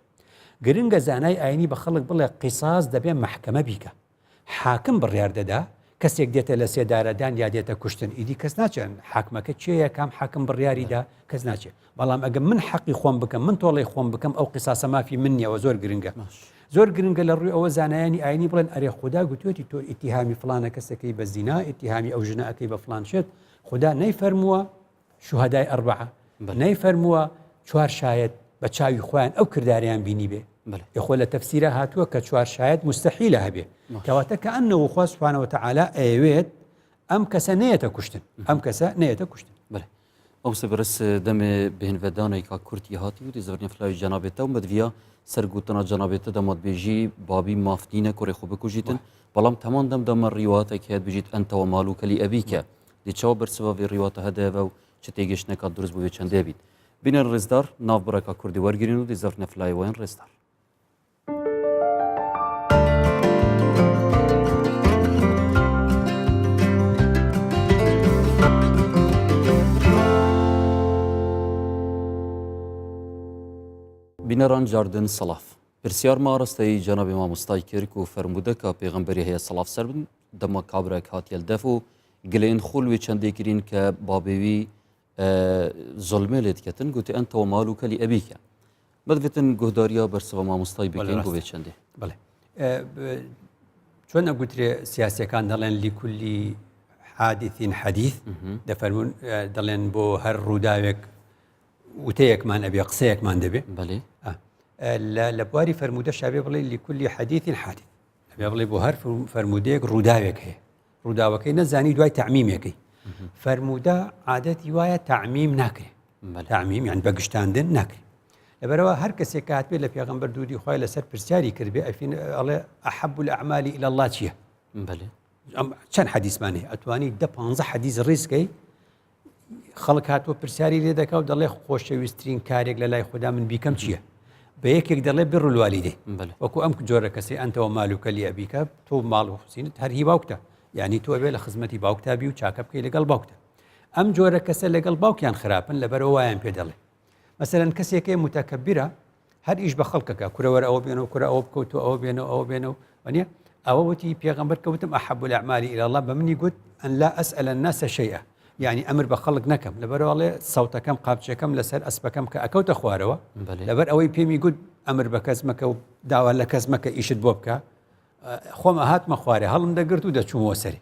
B: گرنگە زانای ئاینی بە خەڵک بڵێ قیساس دەبێت محکەمە بیکە حاکم بڕیار دەدا کەسێک دێتە لە سێدارەدان یا دێتە کوشتن ئیدی کەس ناچێن حاکمەکە چێیە کام حاکم بڕیاریدا کەس ناچێت بەڵام ئەگەم من حەقی خۆم بکەم من تۆڵی خۆم بکەم ئەو قیساسە مافی من نییەوە زۆر گرنگە زۆر گرنگە لە ڕووی ئەوە زانایانی ئاینی بڵێن ئەرێ خوددا گوتوێتی تۆ ئیتیهامی فلانە کەسەکەی بە زینا ئیتیهامی ئەو ژنەکەی بە فلان شێت خوددا نەیفەرمووە شوهدای ئەربعە نەیفەرمووە چوار شایەت بە چاوی خۆیان ئەو کرداریان بینی بێ یخۆ لە تەفسیرە هاتووە کە چوار شایەت مستەحیلە هەبێ کەواتە کە ئەنەوە خوا سوبحانەوە وتەعالا ئەیەوێت ئەم کەسە نەیەتە کوشتن ئەم کەسە نەیەتە کوشتن
A: ئەو سەبرس دەمێ بهێنڤەدانێکا کورتی هاتی و دێزەرنی فلاوی جەنابێتە و مەدڤیا سەرگوتنە جەنابێتە دەمەدبێژی بابی مافدینە کوڕی خۆ بکوژیتن بەڵام تەمان دەمە ڕیواتێکی هەیە بژیت ئەنتەوە ماڵوکەلی ئەبیکە دیچەوە بەرسەوە ڕیواتە هەدەوە و چ تێگەشتێکا دروست بووێ چەندێ بیت بینە ڕێزدار ناوبڕێکا کوردی وەرگرین و دێزەرنە فلایوەیان ڕێزدار بینەران جاردن سەلاف پرسیار ماڕستەی جەنابی مامۆستای کرد و فەرموودەکە پێغەمبەری هەیە سەلاف سەر بن دەما کابرێک هاتیە دەف و گلێن خۆلوێ چەندێکرین کە بابێوی زۆلمێ لێ دکەتن گوتی ئەنتەوە ماڵوکەلی ئەبیکە بەدوێتن گۆداریە بەرسەوە مامۆستای بکەین بۆ بێ چەندێ
B: بڵێ چۆن ئەگوترێ سیاسەکان دەڵێن لیکولی حادثین حەدیث دەفەرمون دەڵێن بۆ هەر ڕووداوێک وتەیەکمان ئەبێ قسەیەکمان دەبێ لە بواری فەرموودە شابێ بڵێ لیکولی حەدیثین حادث ئەبێ بڵێ بۆ هەر فەرموودەیەک ڕووداوێک هەیە ڕووداوەکەی نەزانی دوای تەعمیمێکەی فەرموودە عادەتی وایە تەعمیم ناکرێ تەعمیم یان بەگشتاندن ناکرێ لەبەرەوە هەر کەسێک کات بێ لە پێغەمبەر دوودی خۆی لەسەر پرسیاری کردبێ ئەفین ئەڵێ ئەحەب الأعمال إلى الله چییە چەند حەدیثمان هەیە ئەتوانی 10-15 حەدیث ڕیزکەی خەڵک هاتووە پرسیاری لێ دەکا و دەڵێ خۆشەویستترین کارێک لە لای خوددا من بیکەم چییە بە یەکێک دەڵێ بڕ الوالدەی وەکو ئەم جۆرە کەسی ئەنتەوە مالوکەلی ئەبیکە تۆ ماڵ و حوسینت هەر هی باوکتە یعنی تۆ بێ لە خزمەتی باوکتابی و چاکە بکەی لەگەڵ باوکتە ئەم جۆرە کەسە لەگەڵ باوکیان خراپن لەبەرەوە وایان پێ دەڵێ مەسەرەن کەسێکی متەکەبیرە هەر ئیش بە خەڵکەکە کورەوەرە ئەوە بێنەوە کورە ئەوە بکەوتەوە ئەوە بێنەوە ئەوە بێنەوە وانە ئەوە وتی پێغەمبەر کەوتم ئەحەب الأعمال إلى الله بە منی گوت ئەن لا ئەسأل الناس شيئا یعنی ئەمر بە خەڵک نەکەم لەبەرەوەڵێ سەوتەکەم قاپچەکەم لەسەر ئەسپەکەم کە ئەکەوتە خوارەوە لەبەر ئەوەی پێمی گوت ئەمر بە کەس مەکە و داوا لە کەس مەکە ئیشت بۆ بکە خۆمە هاتمە خوارێ هەڵم دەگرت و دەچوومەوە سەری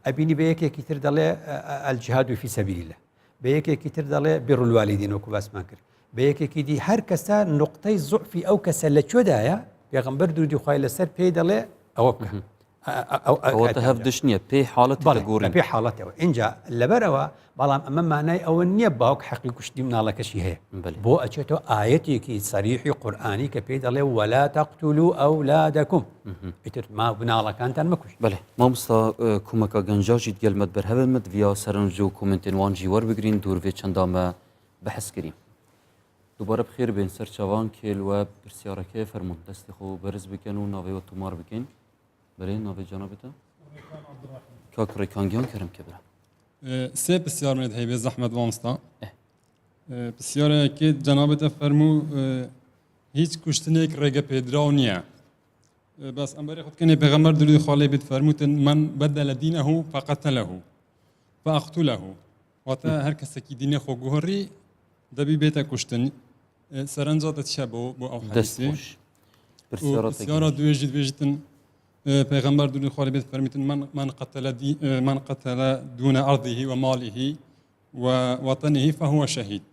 B: ئەبینی بە یەکێکی تر دەڵێ الجهاد فی سەبیل الله بە یەکێکی تر دەڵێ بر الوالدین وەکو باسمان کرد بە یەکێکی دی هەر کەسە نقطەی زوعفی ئەو کەسە لەکوێدایە پێغەمبەر دوودی خوای لەسەر پێی دەڵێ ئەوە بکە
A: ئەوە هەفدش نییە پێی حاڵەت
B: گۆڕی پێی حاڵەتەوە اینجا لەبەرەوە بەڵام ئەمە مانای ئەوە نییە باوک حەقی کوشتی مناڵەکەشی هەیە بۆ ئەچێتەوە ئاەتێکی سەریحی قورئانی کە پێی دەڵێ وەلا تەقتولوا ئەولادەکم ئیتر ما مناڵەکانتان مەکوش
A: بەڵێ مامۆستا کومەکە گەنجاژیت گەلمەت بەرهەوێمت ڤیا سەرنج و کومنتێن وانجی وەربگرین دوورێ چەندامە بەحەسکرین دووبارە بخێر بێن سەر چاوان کێلوە پرسیارەکەی فەرمون دەستی خۆ بەرز بکەن و ناوێوە تومار بکەین برای ناوی جنابتا کاکڕی کانگیان کردم که برم
C: سه بسیار منید هیبه زحمت وامستا بسیار که جنابتا فرمو هیچ کشتنیک رگه پیدراو نیه بس امبری خود کنی پیغمبر درود خالی بید فرموتن من بدل دینه فقتله فاقتله واتە هەر کەسێکی دینێ خۆگوهڕی دەبی بێتە کوشتن سەرنجات دەچە بۆ ئەو
A: دەست
C: حەدیثێ
A: خۆش پرسیارەتێکی
C: بسیارە دوێژیتن پێغەمبەر دوونی خۆی بێت فەرمیتن من قتل دون عرضه وماله ووطنه فهو شهيد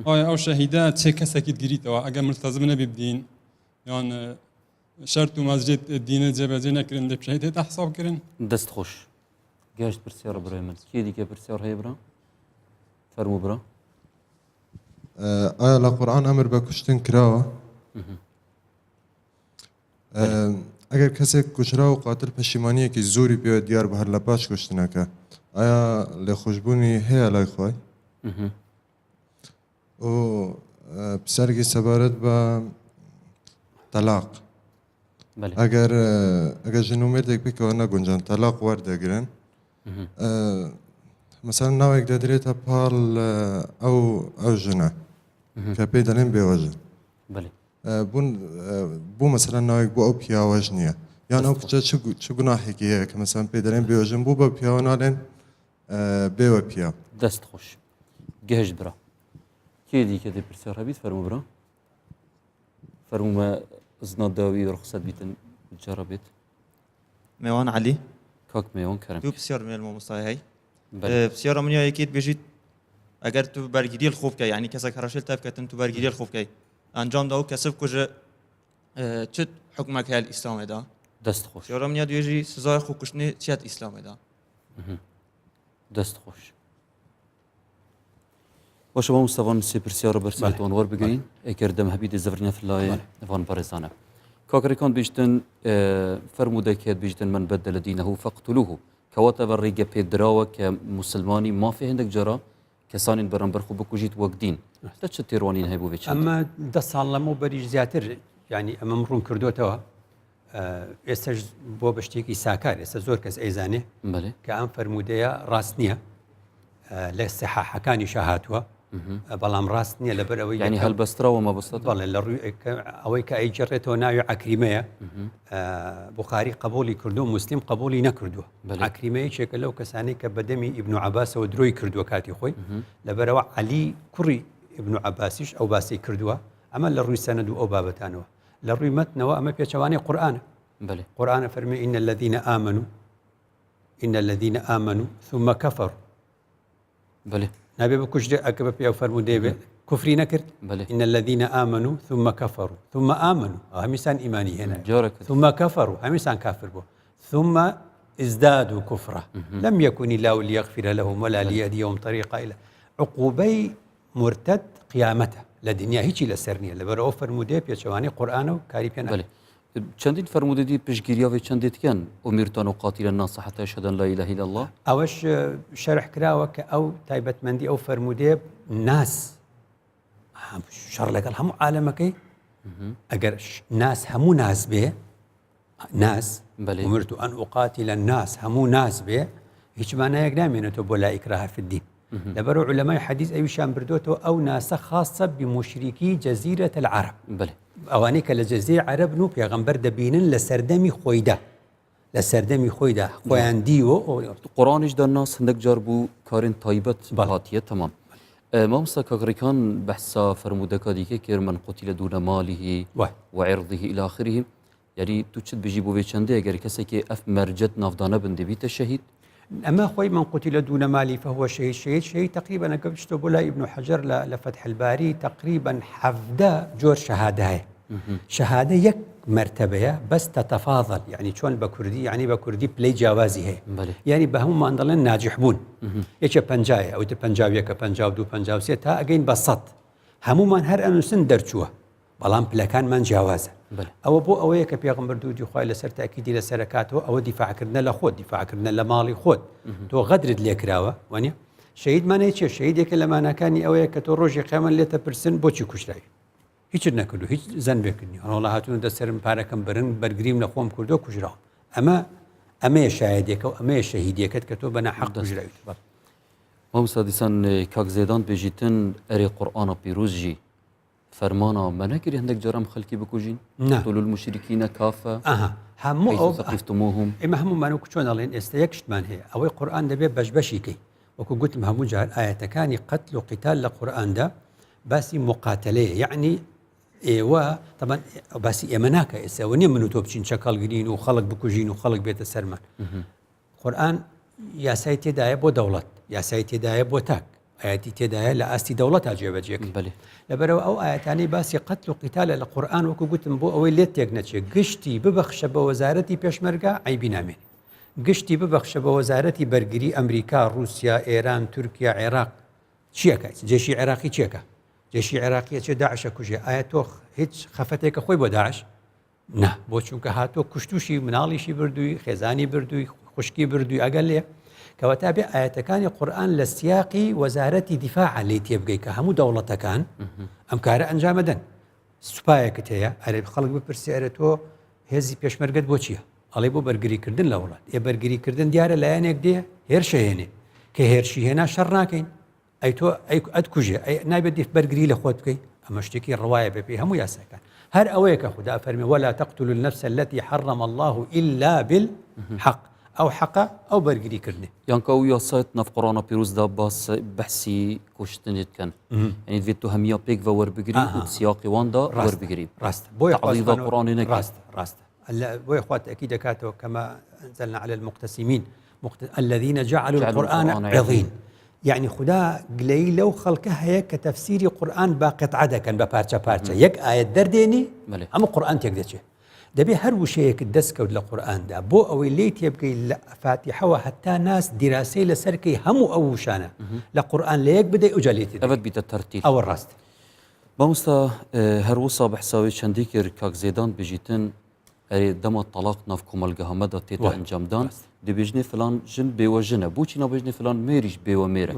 C: ئایا ئەو شەهیدە چێ کەسێکی گریتەوە ئەگەر ملتەزم نەبی بدین یان شەرت و مەزجێت دینە جێبەجێ نەکردن دە شەهید هێتا حسابکردن
A: دەست خۆش گەشت پرسیارە برای من کێ دیکە پرسیار هەیە برا فەرموو برا
D: ئایا لە قورآن ئەمر بە کوشتن کراوە ئەگەر کەسێک کوژرا و قاتل پەشیمانیەکی زۆری پێوە دیار بە هەر لە پاش کوشتنەکە ئایا لێخۆشببوونی هەیە لای خۆی و پسەرگی سەبارەت بە تەلاق ئەگەر ژن و مێردێک بکەوە نەگونجان تەلاق وەردەگرن مەسەڵەن ناوێک دەدرێتە پاڵ ئەو ژنە کە پێی دەڵێن بێوەژن بۆ مەسەلەن ناوێک بۆ ئەو پیاوەژ نییە یان ئەو کچە چ گوناحێکی هەیە کە مەسەڵەن پێی دەڵێن بێوەژن بوو بە پیاوە ناڵێن بێوە پیا
A: دەست خۆش گەهشت برا کێ دیکە دەی پرسیار هەبیت فەرموو برا فەرموومە زنا داوی ڕخسەت بیتن جارە بێت
E: میوان علی
A: کاک میوان کەرم
E: دوو پرسیار من مامۆستای هەی پرسیارە منیا یەکێت بێژیت ئەگەر تو بەرگیری خۆ بکەی یعنی کەسێک هەڕەشێت تا بکەتن تو بەرگیری خۆ بکەی ئەنجامدا و کەسە بکوژە چ حکومەک هەیە لە ئیسلامێدا
A: دەست خۆش
E: پرسیارە منیا دوێژی سزای خۆکوشتنی چیات ئیسلامێدا
A: دەست خۆش باشە بە مستەوان سێ پرسیارە بەرسێتوان وەربگەین ئەگەردەم هەبی دەزەڤرینە فلایە ئەوان بەڕێزانە کاکەرەکان بیشتن فەرموودەکێت بیشتن من بەدەلە دینەه فەقتلوه کەواتە بە ڕێگە پێدراوە کە موسڵمانی مافی هەندێک جارە کەسانین بەرامبەر خۆ بکوژیت وەک دین دە چ تێڕوانین هەیە بۆ بێت
B: ئەمە 10 ساڵ لەمە بەریش زیاتر ینی ئەمە ڕوون کردوتەوە ئێستش بۆ بە شتێکی ساکار ئێستا زۆر کەس ئەیزانێ کە ئەم فەرمودەیە ڕاست نییە لە سەحاحەکانی شاهاتووە بەڵام ڕاست نییە لەبەر ئەوەی
A: ینی هەلبەستراوە مەبەستە
B: بەڵێ لە ڕووی ئەوەی کە ئەیجێڕێتەوە ناوی عەکریمەیە بوخاری قبولی کردو و مسلیم قبولی نەکردووە عەکریمەیە چێکە لەو کەسانی کە بەدەمی ئیبن عەباسەوە درۆی کردووە کاتی خۆی لەبەرەوە عەلی کوڕی ئیبن عەباسیش ئەو باسی کردووە ئەمە لە ڕووی سەنەد و ئەو بابەتانەوە لە ڕووی مەتنەوە ئەمە پێچەوانی قورئانە قورئانە فەرمێ إن الذين آمنوا ثم كفروا نابێ بکوژێ ئەکە بە پێ فەرموودێ بێ کوفری نەکرد إن الذين آمنوا ثم كفروا ثم آمنوا هەمیسان ئیمانی هێنا ثم كفروا هەمیسان کافر بوو ثم ازدادوا كفرا لم يكن الله ليغفر لهم ولا ليهديهم طريقا إلى عقوبەی مرتد قیامەتە لە دنیا هیچی لەسەر نییە لەبەرەوە فەرموودێ پێچەوانی قورئانە و کاری پێ نەکرد
A: چەندین فەرموودەی پشتگیریاوی چەندێتیان ئومیرتان و قاتیلە ناس حتى يشهد أن لا إله إلا الله
B: ئەوەش شەرح کراوە کە ئەو تایبەتمەندی ئەو فەرموودێ ناس شەڕ لەگەڵ هەموو عالەمەکەی ئەگەر ناس هەموو ناس بێ ناس ئومرت أن أقاتل الناس هەموو ناس بێ هیچ مانایەک نامێنێتەوە بۆ لا ئیکراها فی الدین لەبەرەوە عولەمای حەدیث ئەویشان بردوێتەوە ئەو ناسە خاصە بمشریکی جەزیرەت العرب ئەوانەی کە لە جەزیرەی عەرەب و پێغەمبەر دەبینن لە سەردەمی خۆیدا لە سەردەمی خۆیدا خۆیان دیوە
A: قورئانیش دەرناس هەندێک جار بوو کارین تایبەت هاتیە تەمام مامۆستا کاکەڕێکان بەحسا فەرموودەکە دیکە کرد من قوتیلە دوونە مالیه وعێڕضه إلى آخره یعنی تو چت بژی بۆ بێ چەندێ ئەگەر کەسێکی ئەف مەرجەت ناودانە بن دەبیتە شەهید
B: ئەمە خۆی من قوتیلە دوونە مالی فهو شهید تقریبا ئەگە بچتۆ بۆ لای ئیبن حەجەر لە فتح الباری تقریبا 17 جۆر شەهادە هەیە شەهادە یەک مرتبەیە بەس تەتەفاضل یعنی چۆن بە کوردی یعنی بە کوردی پلەی جیاوازی هەیە یعنی بە هەمومان دەڵێن ناجح بوون یەکێ 50 ئەوتە 51 52 53 تا ئەگەین بە 100 هەمومان هەر ئەنووسن دەرچووە بەڵام پلەکانمان جیاوازە ئەوە بۆ ئەوەیە کە پێغەمبەر دوودی خوای لەسەر تاکیدی لەسەرکاتەوە ئەوە دیفاعکردنە لە خۆت دیفاعکردنە لە ماڵی خۆت تۆ غەدرت لێکراوە وانە شەهیدمانەیە چێ شەهیدێکە لە ماناکانی ئەوەیە کە تۆ ڕۆژی قیامەت لێتە پرسن بۆچی کوژراوی هیچت نەکردو هیچ زەنبێکردنی هەڵا هاتوون دەسەرم پارەکەم برن بەرگریم لە خۆم کردو کوژراوە ئەمەیە شایەدێکە و ئەمەیە شەهیدێکت کە تۆ بە ناحەق کوژراویت
A: مامۆستا دیسان کاک زێدان بێژیتن ئەرێ قورئانە پیرۆزژی فەرمانە مە نەکردی هەندێک جارام خەڵکی بکوژین قتلوا المشرکین کافە
B: هەموو ئەو
A: ثقفتموهم
B: ئێمە هەمومان و چۆن دەڵێن ئێستا یەک شتمان هەیە ئەوەی قورئان دەبێت بەشبەشیکەی وەکو گوتم هەموو جار ئاەتەکانی قەتل و قیتال لە قورئاندا باسی مقاتلەیە یعنی ئێوە طبعا باسی ئێمە ناکە ئێستا نییە من و تۆ بچین چەکەڵگرین و خەڵک بکوژین و خەڵک بێتە سەرمان قورئان یاسای تێدایە بۆ دەوڵەت یاسای تێدایە بۆ تاک ئاەتی تێدایە لە ئاستی دەوڵەتا جێبەجێکرد لەبەرەوە ئەو ئاەتانی باسی قەتل و قیتالە لە قورئان وەکو گوتم بۆ ئەوەی لێت تێک نەچێت گشتی ببەخشە بە وەزارەتی پێشمەرگە عیبی نامێنێت گشتی ببەخشە بە وەزارەتی بەرگری ئەمریکا رووسیا ئێران تورکیا عێراق چیەکە جێشی عێراقی چیەکە جێشی عێراقیە چێ داعشە کوژێ ئایا تۆ هیچ خەفەتێکە خۆی بۆ داعش نه بۆ چونکە هاتۆ کوشتوشی مناڵیشی بردووی خێزانی بردووی خوشکی بردووی ئەگەر لێ کەواتە بێ ئاەتەکانی قورئان لە سیاقی وەزارەتی دیفاع لێ تێبگەی کە هەموو دەوڵەتەکان ئەم کارە ئەنجامەدەن سوپایەکت هەیە ئەرێ خەڵک بپرسێ ئەرە تۆ هێزی پێشمەرگەت بۆ چییە ئەڵێ بۆ بەرگریکردن لە وڵات بەرگریکردن دیارە لایەنێک دێ هێرشە هێنێ کە هێرشی هێنا شەڕ ناکەین ئەی تۆ ئەتکوژێ نابێت دیف بەرگری لە خۆت بکەیت ئەمە شتێکی ڕواایە بێ هەموو یاساکان هەر ئەوەیە کە خوددا فەرمێ ولا تقتلوا النفس التي حرم الله إلا بالحق ئەو حەقە ئەو بەرگریکردنێ
A: یانکە ئەو یاسایەت ناف قورئانە پیرۆزدا باس بەحسی کوشتنێت کەن یعنی دەبێت تۆ هەمیە پێک بە وەربگری و سیاقی واندا وەربگری
B: ڕاستە بۆیە
A: تعڵیدا قورئانی نەکرد
B: ڕاستە بۆیە خوات ئەکی دەکاتەوە كما أنزلنا على المقتسمين الذين جعلوا القرآن عظيم يعني خدا قلي لو خلقها هيك كتفسير قرآن باقطعة دكن ببارشة بارشة يك آية درديني أما قرآن تقدر دەبێ هەر وشەیەک دەستکەوت لە قورئاندا بۆ ئەوەی لێی تێبگەی لە فاتیحەوە هەتا ناس دیراسەی لەسەرکەی هەموو ئەو وشانە لە قورئان لە یەک بدەی ئەوجا لێتی
A: ئەوەت بیتە تەرتیب
B: ئەوە ڕاست
A: مامۆستا هەروەسا بەحساوی چەندی کرد کاک زێدان بژیتن ئەرێ دەما تەلاق ناف کۆمەلگە هەمەدا تێتە ئەنجامدان دەبێژنێ فلان ژن بێوە ژنە بۆچی نابێژنێ فلان مێریش بێوە مێرە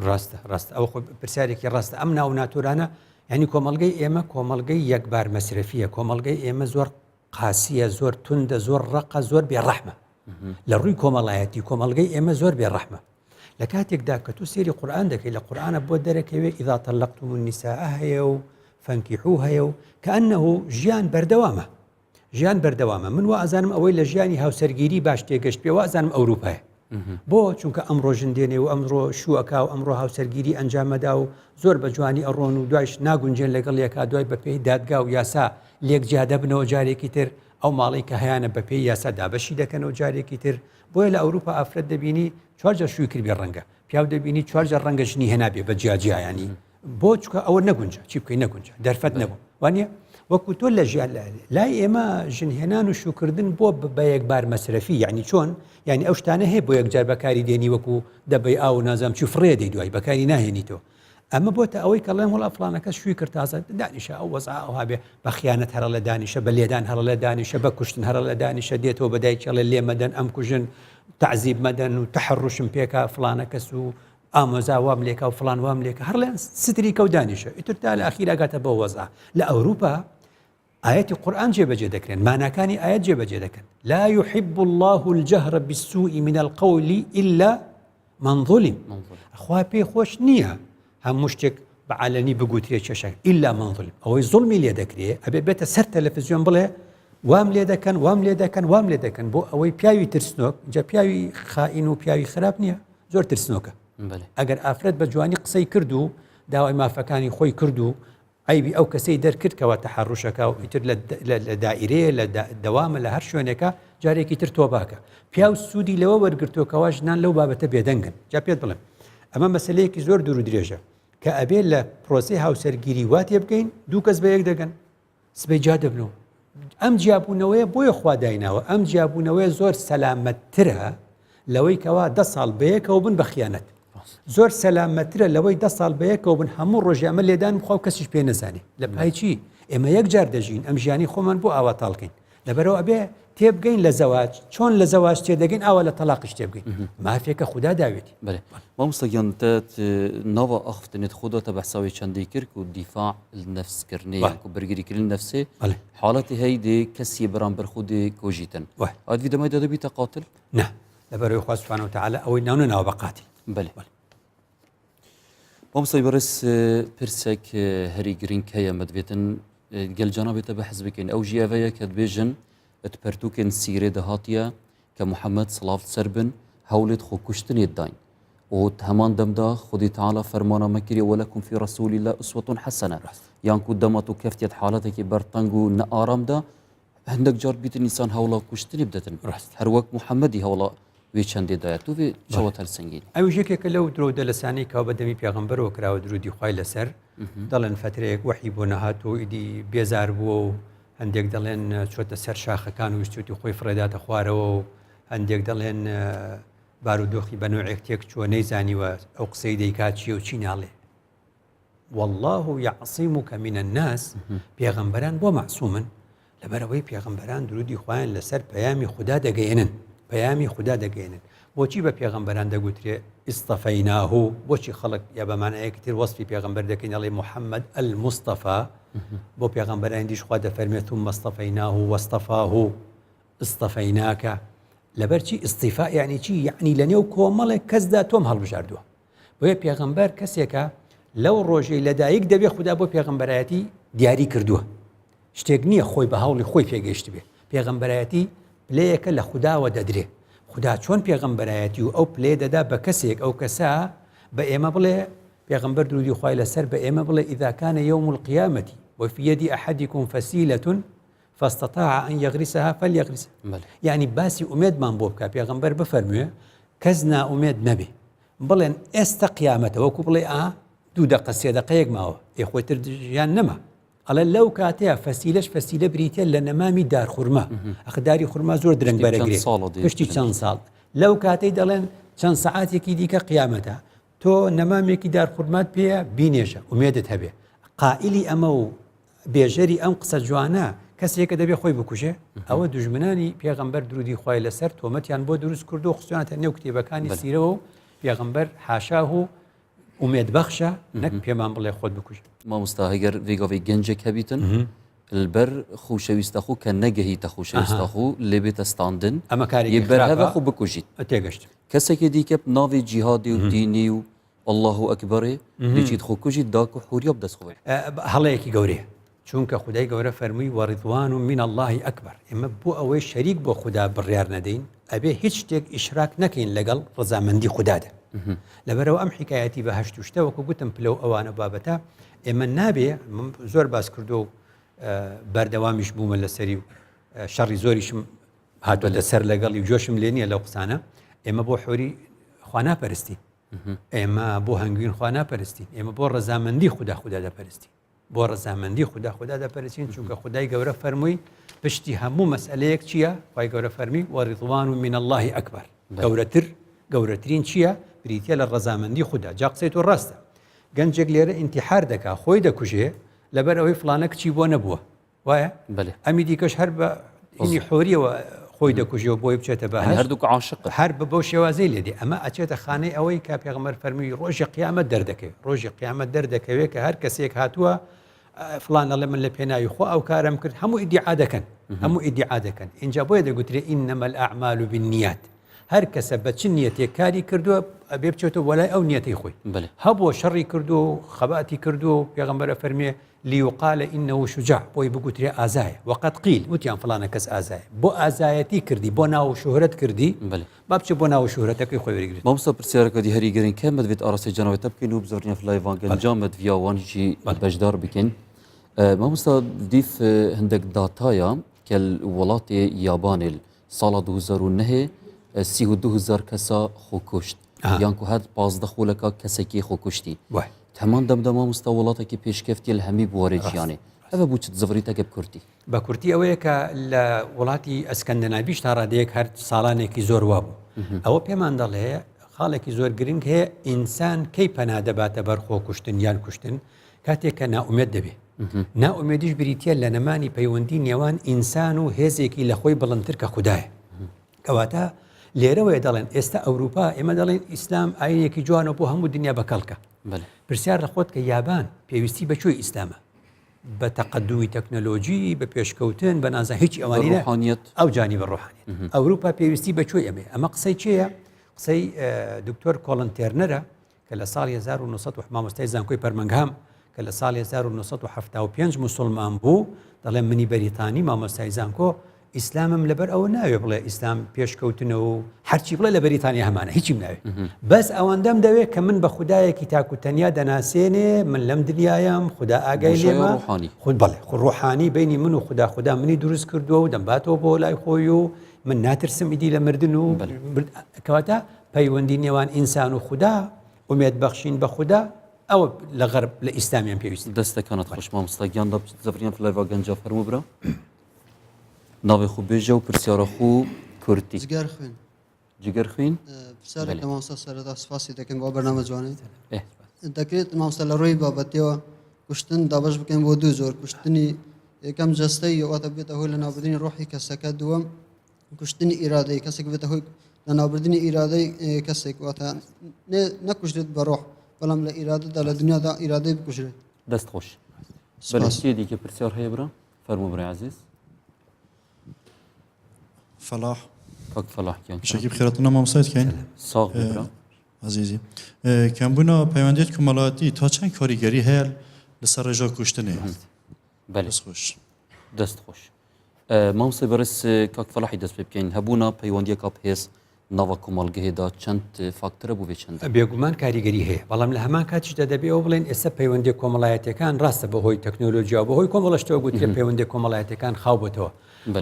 B: ڕاستە ئەو پرسیارێکی ڕاستە ئەم ناو ناتورانە یعنی کۆمەلگەی ئێمە کۆمەلگەی یەکبار مەسرفیە کۆمەلگەی ئێمە زۆر قاسیە زۆر توندە زۆر ڕقە زۆر بێڕەحمە لە ڕووی کۆمەڵایەتی کۆمەلگەی ئێمە زۆر بێڕەحمە لە کاتێکدا کە تو سێری قورئان دەکەی لە قورئانە بۆ دەرەکەوێ ئیذا طلقتم النساء هەیە و فانكحوه هەیە و کەئەنەه ژیان بەردەوامە ژیان بەردەوامە من وا ئەزانم ئەوەی لە ژیانی هاوسەرگیری باش تێگەشت پێ وا ئەزانم ئەوروپایە بۆ چونکە ئەمڕۆ ژندێنێ و ئەمڕۆ شووەکە و ئەمڕۆ هاوسەرگیری ئەنجامەدا و زۆر بە جوانی ئەڕۆن و دوایش ناگونجێن لەگەڵ یەکا دوای بەپێی دادگا و یاسا لێک جادە بنەوە جارێکی تر ئەو ماڵی کە هەیەە بەپێی یاسا دابەشی دەکەنەوە جارێکی تر بۆیە لە ئەوروپا ئافرەت دەبینی چوارجە شووی کردبێ ڕەنگە پیاو دەبینی چوارجە ڕەنگە ژنی هێنابێ بە جیاجیایانی بۆ چکە ئەوە نەگونجە چی بکەی نەگونجە دەرفەت نەبوو وانە وەکو تۆ لە ژیان لای ئێمە ژنهێنان و شوکردن بۆ بە یەکبار مەسرفی یعنی چۆن یعنی ئەو شتانە هەیە بۆ یەکجار بەکاری دێنی وەکو دەبەی ئاو نازام چی فڕێ دەی دوای بەکاری ناهێنیتەوە ئەمە بۆتە ئەوەی کە لەم وڵا فڵانەکە شووی کرد تازە دانیشە ئەو وەزع ئەوها بێ بە خیانەت هەرە لە دانیشە بە لێدان هەرە لە دانیشە بە کوشتن هەرە لە دانیشە دێتەوە بەدایکێڵە لێ مەدەن ئەم کوژن تعزیب مەدەن و تەحڕوشم پێکە فڵانە کەس و ئامۆزا وام لێکە و فڵان وام لێکە هەر لەن ستری کە و دانیشە ئیتر تا لە ئەخیراگاتە بە وەزع لە ئەوروپا آيات القرآن جێبەجێ دەکرێن ماناکانی آيات جێبەجێ دەکەن لا يحب الله الجهر بالسوء من القول إلا من ظلم أخوة پێی خۆش نییە هەموو شتێک بەعالەنی بگوترێ چێشەک إلا من ظلم ئەوەی زوڵمی لێ دەکرێ ئەبێ بێتە سەر تەلەڤیزیۆن بڵێ وام لێ دەکەن وام لێ دەکەن وام لێ دەکەن بۆ ئەوەی پیاوی ترسنۆک جا پیاوی خائین و پیاوی خراپ نییە زۆر ترسنۆکە ئەگەر ئافرەت بە جوانی قسەی کرد و داوای مافەکانی خۆی کرد و عیبی ئەو کەسەی دەرکردکەوە تەحڕوشەکە و ئیتر لە دائیرەیە لە دەوامە لە هەر شوێنێکە جارێکی تر تۆ باکە پیاو سوودی لەوە وەرگرتووەکەوە ژنان لەو بابەتە بێدەنگن جا پێت بڵێم ئەمە مەسلەیەکی زۆر دوور و درێژە کە ئەبێ لە پرۆسی هاوسەرگیری وا تێ بگەین دوو کەس بە یەک دەگەن سبەی جا دەبنەوە ئەم جیابوونەوەیە بۆیە خوا دایناوە ئەم جیابوونەوەی زۆر سەلامەتترە لەوەی کەوا 10 ساڵ بەیەکەوە بن بە خیانەت زۆر سەلامەترە لەوەی 10 ساڵ بەیەکەوە بن هەموو ڕۆژی ئەمە لێدان بخوا و کەسیش پێ نەزانێ لە پای چی ئێمە یەک جار دەژین ئەم ژیانی خۆمان بۆ ئاوا تاڵکەین لەبەرەوە ئەبێ تێبگەین لە زەواج چۆن لە زەواج تێدەگەین ئاوا لە تەلاقش تێبگەین مافێکە خوددا داوێتی
A: بله مامۆستا گیانتت ناوە ئەخفتنێت خودەتە بەحساوی چەندی کرد و دیفاع نەفسکردنی و بەرگریکردن نەفسێ حاڵەتی هەی دێ کەسی بەرامبەر خودێ کۆژیتن ئەوەت دەمای دەبیتە قاتل
B: نه لەبەرەوەی خوا سوبحانە وتەعالە ئەوەی ناونە ناوە بە قاتل
A: بله مامۆستای بەڕێز پرسێک هەری گرنگ هەیە مەدەبێتن گەلجانە بێتە بەحث بکەین ئەو ژیاوەیە کە دبێژن پەرتوکên سیرê de hatiye ke Muhammed silav ser bin hewlêt xwe kuştinê dayîn و همان دمدا خدي تعالى فرمانا مكري ولكم في رسول الله أسوة حسنة يانكو دمت وكفتيت حالتك برطنقو نآرام دا هندك جار بيت الإنسان هولا كشتني بدتن هر وقت محمدي هولا وی چەندێ دایەت و بێ چاوە هەرسەنگین
B: ئەو ژێکێکە لەو درۆ دەلەسانی کاو بە دەمی پێغەمبەرەوە کراوە درودی خوای لەسەر دەڵێن فترەیەک وحی بۆ نەهاتۆ ئیدی بێزار بووە و هەندێک دەڵێن چۆتە سەر شاخەکان و ویستی خۆی فڕێداتە خوارەوە و هەندێک دەڵێن بارودۆخی بە نوعێک تێک چوە نەیزانیوە ئەو قسەی دەیکات چیە و چی ناڵێ والله يعصمك من الناس پێغەمبەران بۆ معسوومن لەبەرەوەی پێغەمبەران درودی خوایان لەسەر پەیامی خوددا دەگەێنن پەیامی خوددا دەگەێنن بۆچی بە پێغەمبەران دەگوترێ ئیستەفەیناه بۆچی خەڵک یا بەمانایەکی تر وەسفی پێغەمبەر دەکەین ئەڵێ محەممەد المستەفا بۆ پێغەمبەران دیش خوا دەفەرمێت ثم اصطفەیناه واصطفاه ئیستەفەیناکە لەبەر چی ئیستیفا یعنی چی یعنی لە نێو کۆمەڵێک کەسدا تۆم هەڵبژاردووە بۆیە پێغەمبەر کەسێکە لەو ڕۆژەی لەدایک دەبێ خوددا بۆ پێغەمبەرایەتی دیاری کردووە شتێک نییە خۆی بە هەوڵی خۆی پێگەیشت بێ پێغەمبەرایەتی پلەیەکە لە خودداوە دەدرێ خوددا چۆن پێغەمبەرایەتی و ئەو پلێ دەدا بە کەسێک ئەو کەسا بە ئێمە بڵێ پێغەمبەر درودی خوای لەسەر بە ئێمە بڵێ ئیذا کان یوم القیامة وفي يد أحدكم فسيلة فاستطاع أن يغرسها فليغرسها يعني باسی ئومێدمان بۆ بکە پێغەمبەر بفەرموێ کەس نائومێد نەبێ بڵێن ئێستا قیامەتە وەکو بڵێ دوو دقە سێ دقەیەک ماوە خۆی تر ژیان نەما ئەڵێ لەو کاتەیە فەسیلەش فەسیلە بریتە لە نەمامی دارخورما ئەخداری خورما زۆر درەنگ بەرەگرێ پشتی چەند ساڵ لەو کاتەی دەڵێن چەند سەعاتێکی دیکە قیامەتە تۆ نەمامێکی دارخورمات پێە بینێژە ئومێدت هەبێ قائلی ئەمە و بێژەری ئەم قسە جوانە کەسێکە دەبێ خۆی بکوژێ ئەوە دوژمنانی پێغەمبەر درودی خوای لەسەر تۆمەتیان بۆ دروست کردو و خستوانەتە نێو کتێبەکانی سیرەوە و پێغەمبەر حاشاه و ئومێد بەخشە نەک پێمان بڵێ خۆت بکوژ
A: مامۆستا هەگەر vێگاوی گەنجێک هەبیتن البەر خوشەویستە خو کە نەگەهیتە خوشەویستە خو لێ بێتە ستاندن
B: ئەمە کاری
A: بەرهەبە خو بکوژیت
B: تێگەشت
A: کەسێکی دیکە ناوی جیهادی و دینی و الله ئەکبەرێ دەچیت خۆ کوژیت داک و حوریا بدەستخۆی
B: هەڵەیەکی گەورەیە چونکە خدای گەورە فەرمووی وەڕیضوان من الله ئەکبەر ئێمە بۆ ئەوەی شەریک بۆ خوددا بڕیار نەدەین ئەبێ هیچ شتێک ئیشراک نەکەین لەگەڵ ڕەزامەندی خوددادا لەبەرەوە ئەم حکایەتی بە هەشت و شتە وەکو گوتم پلە و ئەوانە بابەتە ئێمە نابێ زۆر باس کردو و بەردەوامیش بوومە لەسەری و شەڕی زۆریشم هاتووە سەر لەگەڵی و جۆشم لێ نییە لەو قسانە ئێمە بۆ حۆری خوا ناپەرستی ئێمە بۆ هەنگوین خوا ناپەرستی ئێمە بۆ ڕەزامەندی خوددا دەپەرستی بۆ ڕەزامەندی خوددا دەپەرستین چونکە خدای گەورە فەرمووی پشتی هەموو مەسئلەیەک چییە خی گەورە فەرمی وەڕیضوان من الله ئەکبەر گەورەترین چییە بریتە لە ڕەزامەندی خوددا جا قسەی تۆ ڕاستە گەنجێک لێرە ئینتیحار دەکا خۆی دەکوژێ لەبەر ئەوەی فلانە کچی بۆ نەبووە وایە ئەمی دیکەش هەر بە ئینی حۆریەوە خۆی دەکوژێەوە بۆی بچێتە بە
A: هەردووکە عاشق
B: هەر بە بەو شێوازەی لێدێ ئەمە ئەچێتە خانەی ئەوەی کا پێغەمبەر فەرمووی ڕۆژی قیامەت دەردەکەوێت ڕۆژی قیامەت دەردەکەوێت کە هەر کەسێک هاتووە فلان ئەڵێ من لە پێناوی خۆ ئەو کارم کرد هەموو ئیدعا دەکەن اینجا بۆیە دەگوترێ ئینەمە الأعمال بالنیات هەر کەسە بە چ نیەتێک کاری کردووە ئەبێ بچێتەوە وەلای ئەو نیەتەی خۆی هەبووە شەڕی کردو و خەباتی کردو و پێغەمبەرە فەرمێ لیوقال إنه شجاع بۆی بگوترێ ئازایە وقد قیل وتیان فلانە کەس ئازایە بۆ ئازایەتی کردی بۆ ناو شوهرەت کردی با بچێ بۆ ناو شوهرەتەکەی خۆی وەرگرێت
A: مامۆستا پرسیارەکە دی هەری گەرین کەم دەبێت ئاراسی جەناوێتە بکەین و بزۆرینە فلایڤان گەنجامت ڤیاوانیشی بەشدار بکەین مامۆستا دیف هەندێک داتایە کە وڵاتی یابانێ ساڵا 2009 32,000 کەسا خۆکوشت یانکو هەر 15 خولەکە کەسێکی خۆکوشتی هەمان دەمدا مامۆستا وڵاتێکی پێشکەفتی لە هەمی بوارێ ژیانێ ئەوە بوو چ زەڤریتەکە بکورتی
B: بە کورتی ئەوەیە کە لە وڵاتی ئەسکەندەناڤیش تا ڕادەیەک هەر ساڵانێکی زۆر وا بوو ئەوە پێمان دەڵێ خاڵێکی زۆر گرنگ هەیە ئینسان کەی پەنا دەباتە بەر خۆکوشتن یان کوشتن کاتێک کە نائومێد دەبێ نائومێدیش بریتە لە نەمانی پەیوەندی نێوان ئینسان و هێزێکی لە خۆی بڵندتر کە خوددایە کەواتە لێرەوەی دەڵێن ئێستا ئەوروپا ئێمە دەڵێن ئیسلام ئاینێکی جوانە بۆ هەموو دنیا بەکەڵکە پرسیار لە خۆت کە یابان پێویستی بەکوێی ئیسلامە بە تەقەدومی تەکنەلۆژی بە پێشکەوتن بە نازان هیچ ئەوانە ئەو جانی بە ڕۆحانیت ئەوروپا پێویستی بەکوێ ئەمێ ئەمە قسەی چییە قسەی دکتۆر کۆڵن تێرنەرە کە لە ساڵی 1970 مامۆستای زانکۆی پەرمەنگام کە لە ساڵی 1975 موسڵمان بوو دەڵێن منی بەریتانی مامۆستای زانکۆ ئیسلامم لەبەر ئەوە ناوێ بڵێ ئیسلام پێشکەوتنەوە و هەرچی بڵێ لە بەریتانیا هەمانە هیچیم ناوێ بەس ئەوەندەم دەوێت کە من بە خوددایەکی تاکوتەنیا دەناسێنێ من لەم دنیایم خوددا ئاگای لێمە خود بڵێ ڕوحانی بینی من و خوددا منی دروست کردووە و دەمباتەوە بۆ لای خۆی و من ناترسم ئیدی لە مردن و کەواتە پەیوەندی نێوان ئینسان و خوددا ئومێد بەخشین بە خوددا ئەوە لە غەرب لە ئیسلامیان پێویست
A: دەستەکانت خۆش مامۆستاگیان زەفریان لایڤا گەنجا فەرموو برا ناوی خوب بێژە و پرسیارە خو کورتی جگەر خوین
F: پرسیارێک لە مامۆستا سەرەتا سپاسی دەکەم بۆ بەرنامە جوانێت دەکرێت مامۆستا لە ڕۆی بابەتیەوە کوشتن دابەش بکەین بۆ دوو زۆر کوشتنی یەکەم جەستەی واتە بێتە هۆی لە ناوبردنی ڕۆحی کەسەکە دووەم کوشتنی ئیرادەی کەسێک بێتە هۆی لە ناوبردنی ئیرادەی کەسێک واتە نەکوژرێت بە ڕۆح بەڵام لە ئیرادەدا لە دنیادا ئیرادەی بکوژرێت
A: دەست خۆش بەلەشتی دیکە پرسیار هەیە برا فەرموو برای عزیز
G: فلاح
A: کاک فلاح کیان
G: شکی بخیرەتونە مامۆستایت کەین
A: ساغ برا
G: عزیزی کەمبوونا پەیوەندیت کۆمەڵایەتی تا چەند کاریگەری هەیە لەسەر ڕێژا کوشتنێ
A: بەلێ
G: خۆش
A: دەست خۆش مامۆستا بەرز کاک فلاحی دەست پێ بکەین هەبوونا پەیوەندیەکە بەهێز ناوە کۆمەڵگەهێدا چەند فاکتەرە بوو بێ چەند
B: بێگومان کاریگەری هەیە بەڵام لە هەمان کاتیشدا دەبێ ئەو بڵێن ئێستا پەیوەندی کۆمەڵایەتەکان ڕاستە بەهۆی تەکنۆلۆژیا بەهۆی کۆمەڵەشتەوە گوترێ پەیوەندی کۆمەڵایەتەکان خاوبەتەوە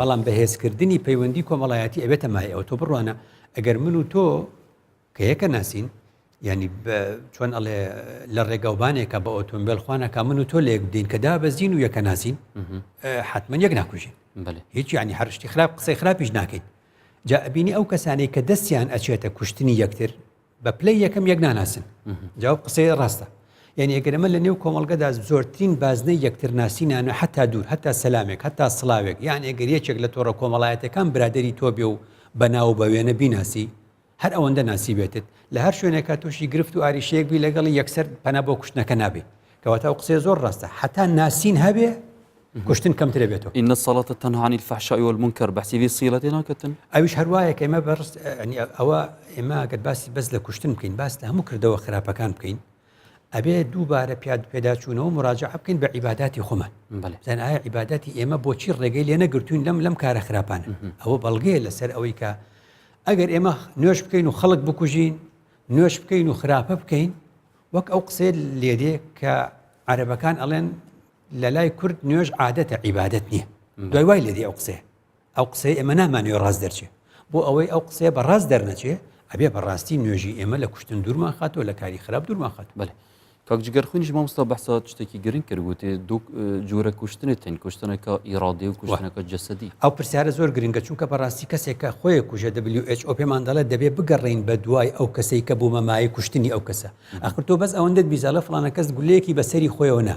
B: بەڵام بەهێزکردنی پەیوەندی کۆمەڵایەتی ئەبێتە مای ئەوە تۆ بڕوانە ئەگەر من و تۆ کە یەکە ناسین ینی چۆن ئەڵێ لە ڕێگەوبانێکە بە ئۆتۆمبیل خوانەکە من و تۆ لێک بدەین کە دابەزین و یەکە ناسین حتمما یەک ناکوژین هیچ ینی هەرشتی خراپ قسەی خراپیش ناکەین جا ئەبینی ئەو کەسانەی کە دەستیان ئەچێتە کوشتنی یەکتر بە پلەی یەکەم یەک ناناسن جاواب قسەی ڕاستە یعنی ئەگەرمە لە نێو کۆمەڵگەدا زۆرترین بازنەی یەکتر ناسینانە حتا دوور حتا سەلامێک حتا سڵاوێک یان ئەگەر یەکێک لە تۆڕە کۆمەڵایەتەکان برادری تۆ بێ و بەناو بە وێنە بیناسی هەر ئەوەندە ناسی بێتت لە هەر شوێنێکە تۆشی گرفت و ئاریشەیەک بی لەگەڵی یەکسەر پەنا بۆ کوشتنەکە نابێ کەواتە ئەو قسەی زۆر ڕاستە حتا ناسین هەبێ کوشتن کەمترە بێتەوە
A: إن الصلاة تنهى عن الفحشاء والمنكر بحسب صيلتنا كتن
B: ئەویش هەروایە کە ئێمە بەڕست ئەوە ئێمە گەر باسی بەس لە کوشتن بکەین باس لە هەموو کردەوە خراپەکان بکەین ئەبێ دووبارە پێداچوونەوە مراجعە بکەین بە عیباداتی خۆمان زين ئایا عیباداتی ئێمە بۆچی ڕێگەی لێ نەگرتوین لەم کارە خراپانە ئەوە بەڵگەیە لەسەر ئەوەی کە ئەگەر ئێمە نوێش بکەین و خەڵک بکوژین نوێش بکەین و خراپە بکەین وەک ئەو قسەی لێدێ کە عەرەبەکان ئەڵێن لە لای کورد نوێژ عادەتە عیبادەت نییە دوای وای لێدێ ئەو قسەی ئێمە نامانەوە ڕاست دەرچێ بۆ ئەوەی ئەو قسەیە بە ڕاست دەرنەچێ ئەبێ بەڕاستی نوێژی ئێمە لە کوشتن دوورمان خاتەوە لە کاری خراپ دوورمان خات
A: بەێ کاک جگەر خوێنیش مامۆستا بەحسات شتێکی گرنگ کردوتێ دوو جۆرە کوشتنێت تین کوشتنەکە ئیرادی و کوشتنەکە جەسەدی
B: ئەو پرسیارە زۆر گرنگە چونکە بەڕاستی کەسێکە خۆی کوژە WHO پێمان دەڵێت دەبێ بگەڕین بە دوای ئەو کەسەی کە بوو مەمای کوشتنی ئەو کەسە ئەخر تۆ بەس ئەوەندەت بیزانە فڵانە کەس گولەیەکی بەسەری خۆیەوە نا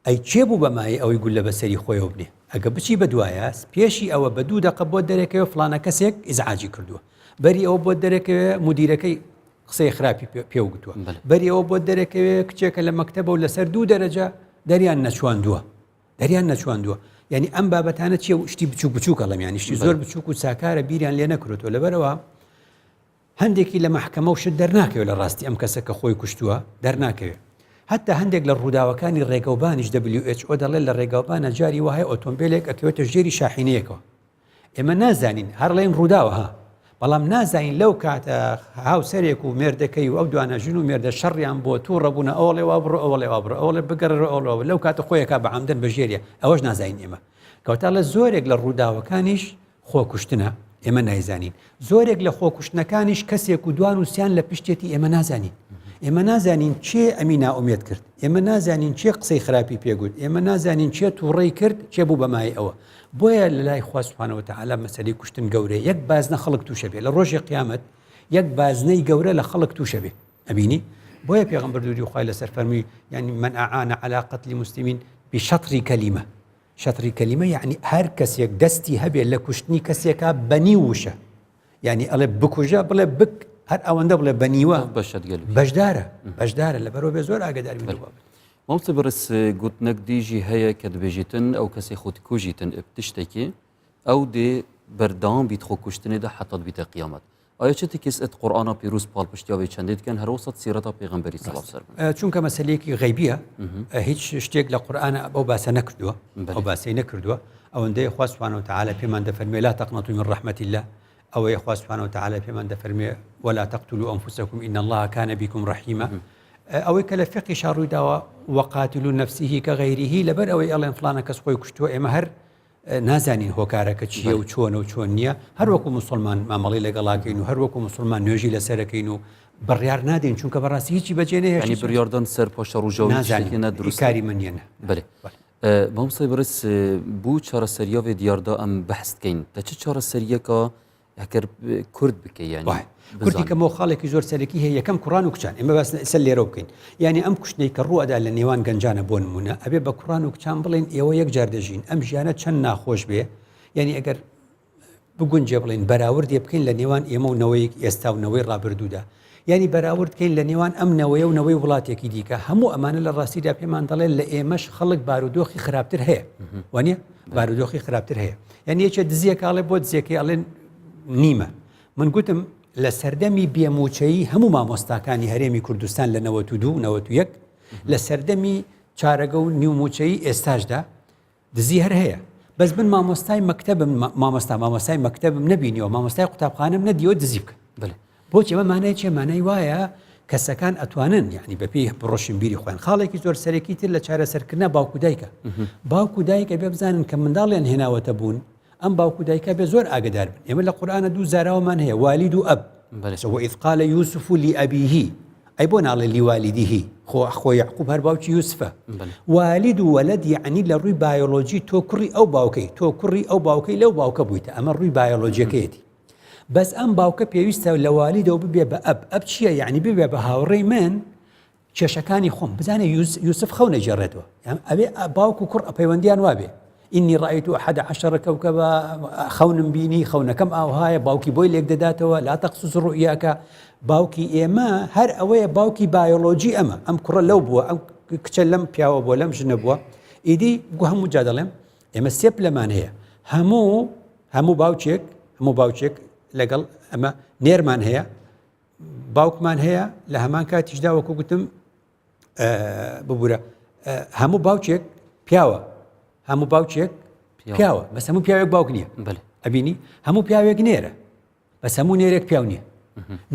B: ئەی چێ بوو بەمای ئەوەی گول لە بەسەری خۆیەوە بنێ ئەگە بچی بە دوایە پێشی ئەوە بە 2 دقە بۆ دەرێکەوە فڵانە کەسێک ئیزعاجی کردووە بەری ئەوە بۆ دەرێکەوە مدیرەکەی قسەی خراپی پێوگتووە بەری ئەوە بۆ دەرێکەوە کچێکە لە مەکتەبە و لەسەر 2 دەرەجە دەریان نەچواندووە یعنی ئەم بابەتانە چیە شتی بچوک بچووکە لەمیانی شتی زۆر بچوک و ساکارە بیریان لێ نەکرێتەوە لەبەرەوە هەندێکی لە مەحکەمە و شت دەرناکەوێت لە ڕاستی ئەم کەسە کە خۆی کوشتووە دەرناکەوێت حتا هەندێک لە ڕووداوەکانی ڕێگەوبانیش WHO دەڵێت لە ڕێگەوبانە جاری وایە ئۆتۆمبیلێک ئەکەوێتە ژێری شاحینەیەکەوە ئێمە نازانین هەر لەین ڕووداوە ها بەڵام نازانین لەو کاتە هاوسەرێک و مێردەکەی و ئەو دوانە ژن و مێردە شەڕیان بۆ توو ڕەبوونە ئەوڵێ وا بڕۆ ئەوڵێ بگەڕ ئەوڵەوە لەو کاتە خۆیەکە بە عەمدەن بە ژێریە ئەوەش نازانین ئێمە کەواتە لە زۆرێک لە ڕووداوەکانیش خۆکوشتنە ئێمە نایزانین زۆرێک لە خۆکوشتنەکانیش کەسێک و دوان و سیان لە پشتێتی ئێمە نازانین ئێمە نازانین چێ ئەمی ناومێت کرد ئێمە نازانین چێ قسەی خراپی پێگوت ئێمە نازانین چێ تووڕێی کرد چێ بوو بەمای ئەوە بۆیە لە لای خوا سوبحانەوە وتەعالا مەسەلەی کوشتن گەورەیە یەک بازنە خەڵک تووشە بێ لە ڕۆژی قیامەت یەک بازنەی گەورە لە خەڵک تووشە بێ ئەبینی بۆیە پێغەمبەر دووری خوای لەسەر فەرمووی یعنی من ئەعانە عەلا قەتلی مسلمین بشەطری کەلیمە شەطری کەلیمە یعنی هەر کەسێک دەستی هەبێ لە کوشتنی کەسێکە بەنی وشە یعنی ئەڵێ بکوژە بڵێ بک هەر ئەوەندە بڵێ بەنیوە بەشدارە لەبەرەوە بێ زۆر ئاگاداری بێ
A: مامۆستا بەرز گوتنەک دیژی هەیە کە دەبێژیتن ئەو کەسێ خۆتی کوژیتن تشتێکی ئەو دێ بەردەوام بیت خۆ کوشتنێدا حەتەت بیتە قیامەت ئایا چ تکیس ئەت قورآنا پیرۆز پاڵپشتیاوی چەندێت کەن هەرۆسەت سیرەتا پێغەمبەری سەڵاو سەر
B: چونکە مەسلەیەکی غەیبیە هیچ شتێک لە قورآنە ئەو باسە نەکردووە ئەو باسی نەکردووە ئەوەندەی خوا سبحانه وتعالى پێمان دەفەرمێ لا تقنطوا من رحمة الله ئەوەی خوا سبحانه وتعالى پێمان دەفەرمێ ولا تقتلوا أنفسكم إن الله كان بكم رحيما ئەوەی کە لە فقیش ڕوویداوە وقاتلوا نفسه كغيره لەبەر ئەوەی ئەڵێن فلانە کەس خۆی کوشتووە ئێمە هەر نازانین هۆکارەکە چییە و چۆنە و چۆن نییە هەروەکو مسلمان مامەڵی لەگەڵاکەین و هەروەکو مسلمان نوێژی لەسەرەکەین و بڕیار نادەین چونکە بەڕاستی هیچی بەجێ نەهێشت
A: ینی بڕیاردان سەر پۆشە ڕوژەوە دروست
B: کاری منیەنە
A: بەێ مامۆستای بەرز بوو چارەسەریاوێ دیاردا ئەم بەحث بکەین دە چ چارەسەریەکە هەکەر کورد بکەی یانی
B: کوردی کە بۆ خاڵێکی زۆر سەرەکی هەیە یەکەم کوڕان و کچان ئێمە باس سەر لێرە بکەین یعنی ئەم کوشتەی کە ڕوئەدا لە نێوان گەنجانە بۆ نمونە ئەبێ بە کوڕان و کچان بڵێن ئێوە یەکجار دەژین ئەم ژیانە چەند ناخۆش بێ یعنی ئەگەر بگونجێ بڵێن بەراوردێ بکەین لە نێوان ئێمە و نەوەی ئێستا و نەوەی ڕابردوودا یعنی بەراورد بکەین لە نێوان ئەم نەوەیە و نەوەی وڵاتێکی دیکە هەموو ئەمانە لە ڕاستیدا پێمان دەڵێن لە ئێمەش خەڵک بارودۆخی خراپتر هەیە وانە بارودۆخی خراپتر هەیە یعنی یەکێ دزیەکاڵێ بۆ دزیەکەی ئەڵێن نیمە من گوتم لە سەردەمی بێموچەیی هەموو مامۆستاکانی هەرێمی کوردستان لە 92 91 لە سەردەمی چارەگە و نیوموچەیی ئێستاشدا دزی هەر هەیە بەس من مامۆستای مەکتەبم مامۆستای مەکتەبم نەبینیەوە مامۆستای قوتابخانەم نەدیەوە دزی بکە بۆچی ئەمە مانای چێ مانای وایە کەسەکان ئەتوانن یعنی بەپێی بڕۆشن بیری خۆیان خاڵێکی زۆر سەرەکی تر لە چارەسەرکردنە باوکو دایکە باوکو دایکە بێ بزانن کە منداڵیان هێناوەتە بوون ئەم باوکو دایکە بێ زۆر ئاگدار بن ئێمە لە قورئانە دوو زاراوەمان هەیە والید و ئەب وإذ قال يوسف لأبيه أي بۆ ناڵێ لیوالیدیه خۆ یعقوب هەر باوکی یوسفە والید و وەلەد یعنی لە ڕووی بایۆلۆجی تۆ کوڕی ئەو باوکەی تۆ کوڕی ئەو باوکەی لەو باوکە بوویتە ئەمە ڕووی بایۆلۆجیەکەیەتی بەس ئەم باوکە پێویستە لە والیدەوە ببێ بە ئەب چییە یعنی ببێ بە هاوڕێی من کێشەکانی خۆم بزانێ یوسف خەو نەجێڕێتەوە ئەوێ باوک و کوڕ پەیوەندیان وابێ إني رأيت 11 كوكبا خونم بيني خونكم أوهاي باوكي بوي ليك داداتوا لا تقصص رؤياك باوكي إما هر أوي باوكي بيولوجي أم كرة لو بوا أم كتلم بياو بوا لم جنبوا إيدي هم مجادلة إما سيب لمان هي همو باوچيك لقل أما نير مان هي باوك مان هي لهمان كاتش دا وكو قلتم ببورا همو باوچيك بياو هەموو باوچێک پیاوە بەس هەموو پیاوێک باوک نییە ئەبینی هەموو پیاوێک نێرە بەس هەموو نێرێک پیاو نییە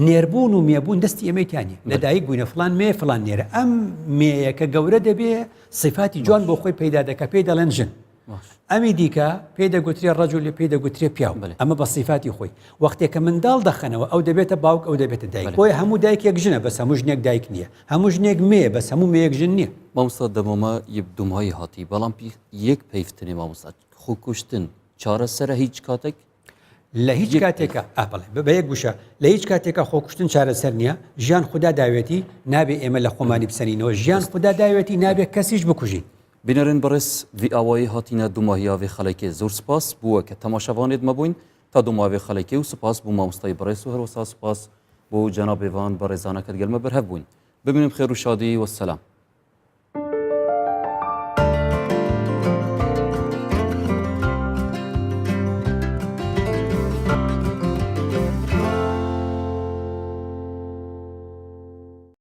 B: نێربوون و مێبوون دەستی ئەمەیتانی لەدایک بووینە فلان مێ فلان نێرە ئەم مێیە کە گەورە دەبێ صفاتی جوان بۆ خۆی پەیدا دەکە پێی دەڵێن ژن ئەمی دیکە پێی دەگوترێ ڕەجوڵ پێی دەگوترێ پیاو ئەمە بە صفاتی خۆی وەختێک کە منداڵ دەخەنەوە ئەو دەبێتە باوک ئەو دەبێتە دایک بۆی هەموو دایکێک ژنە بەس هەموو ژنێک دایک نییە هەموو ژنێک مێ بەس هەموو مێیەک ژن نییە
A: مامۆستا دەمەمە دومایی هاتی بەڵام یەک پەیفتنی مامۆستا خۆکوشتن چارەسەرە هیچ کاتێک
B: لە هیچ کاتێکە ئاپڵێ بە یەک گوشە لە هیچ کاتێکە خۆکوشتن چارەسەر نییە ژیان خوددا داوێتی نابێ ئێمە لە خۆمانی بسەنینەوە ژیان خوددا داوێتی نابێت کەسیش بکوژین
A: بینەرن بەڕێز وی ئاوایی هاتینە دوماهیاوێ خەڵکی زۆر سپاس بووە کە تەماشەوانێت مەبووین تا دوماوێ خەڵکی و سپاس بوو مامۆستای بەڕێز و هەروەسا سپاس بۆ جەنابێوان بە ڕێزانەکەت گەلمە بەرهەبووین ببینیم خێر و شادی وەسەلام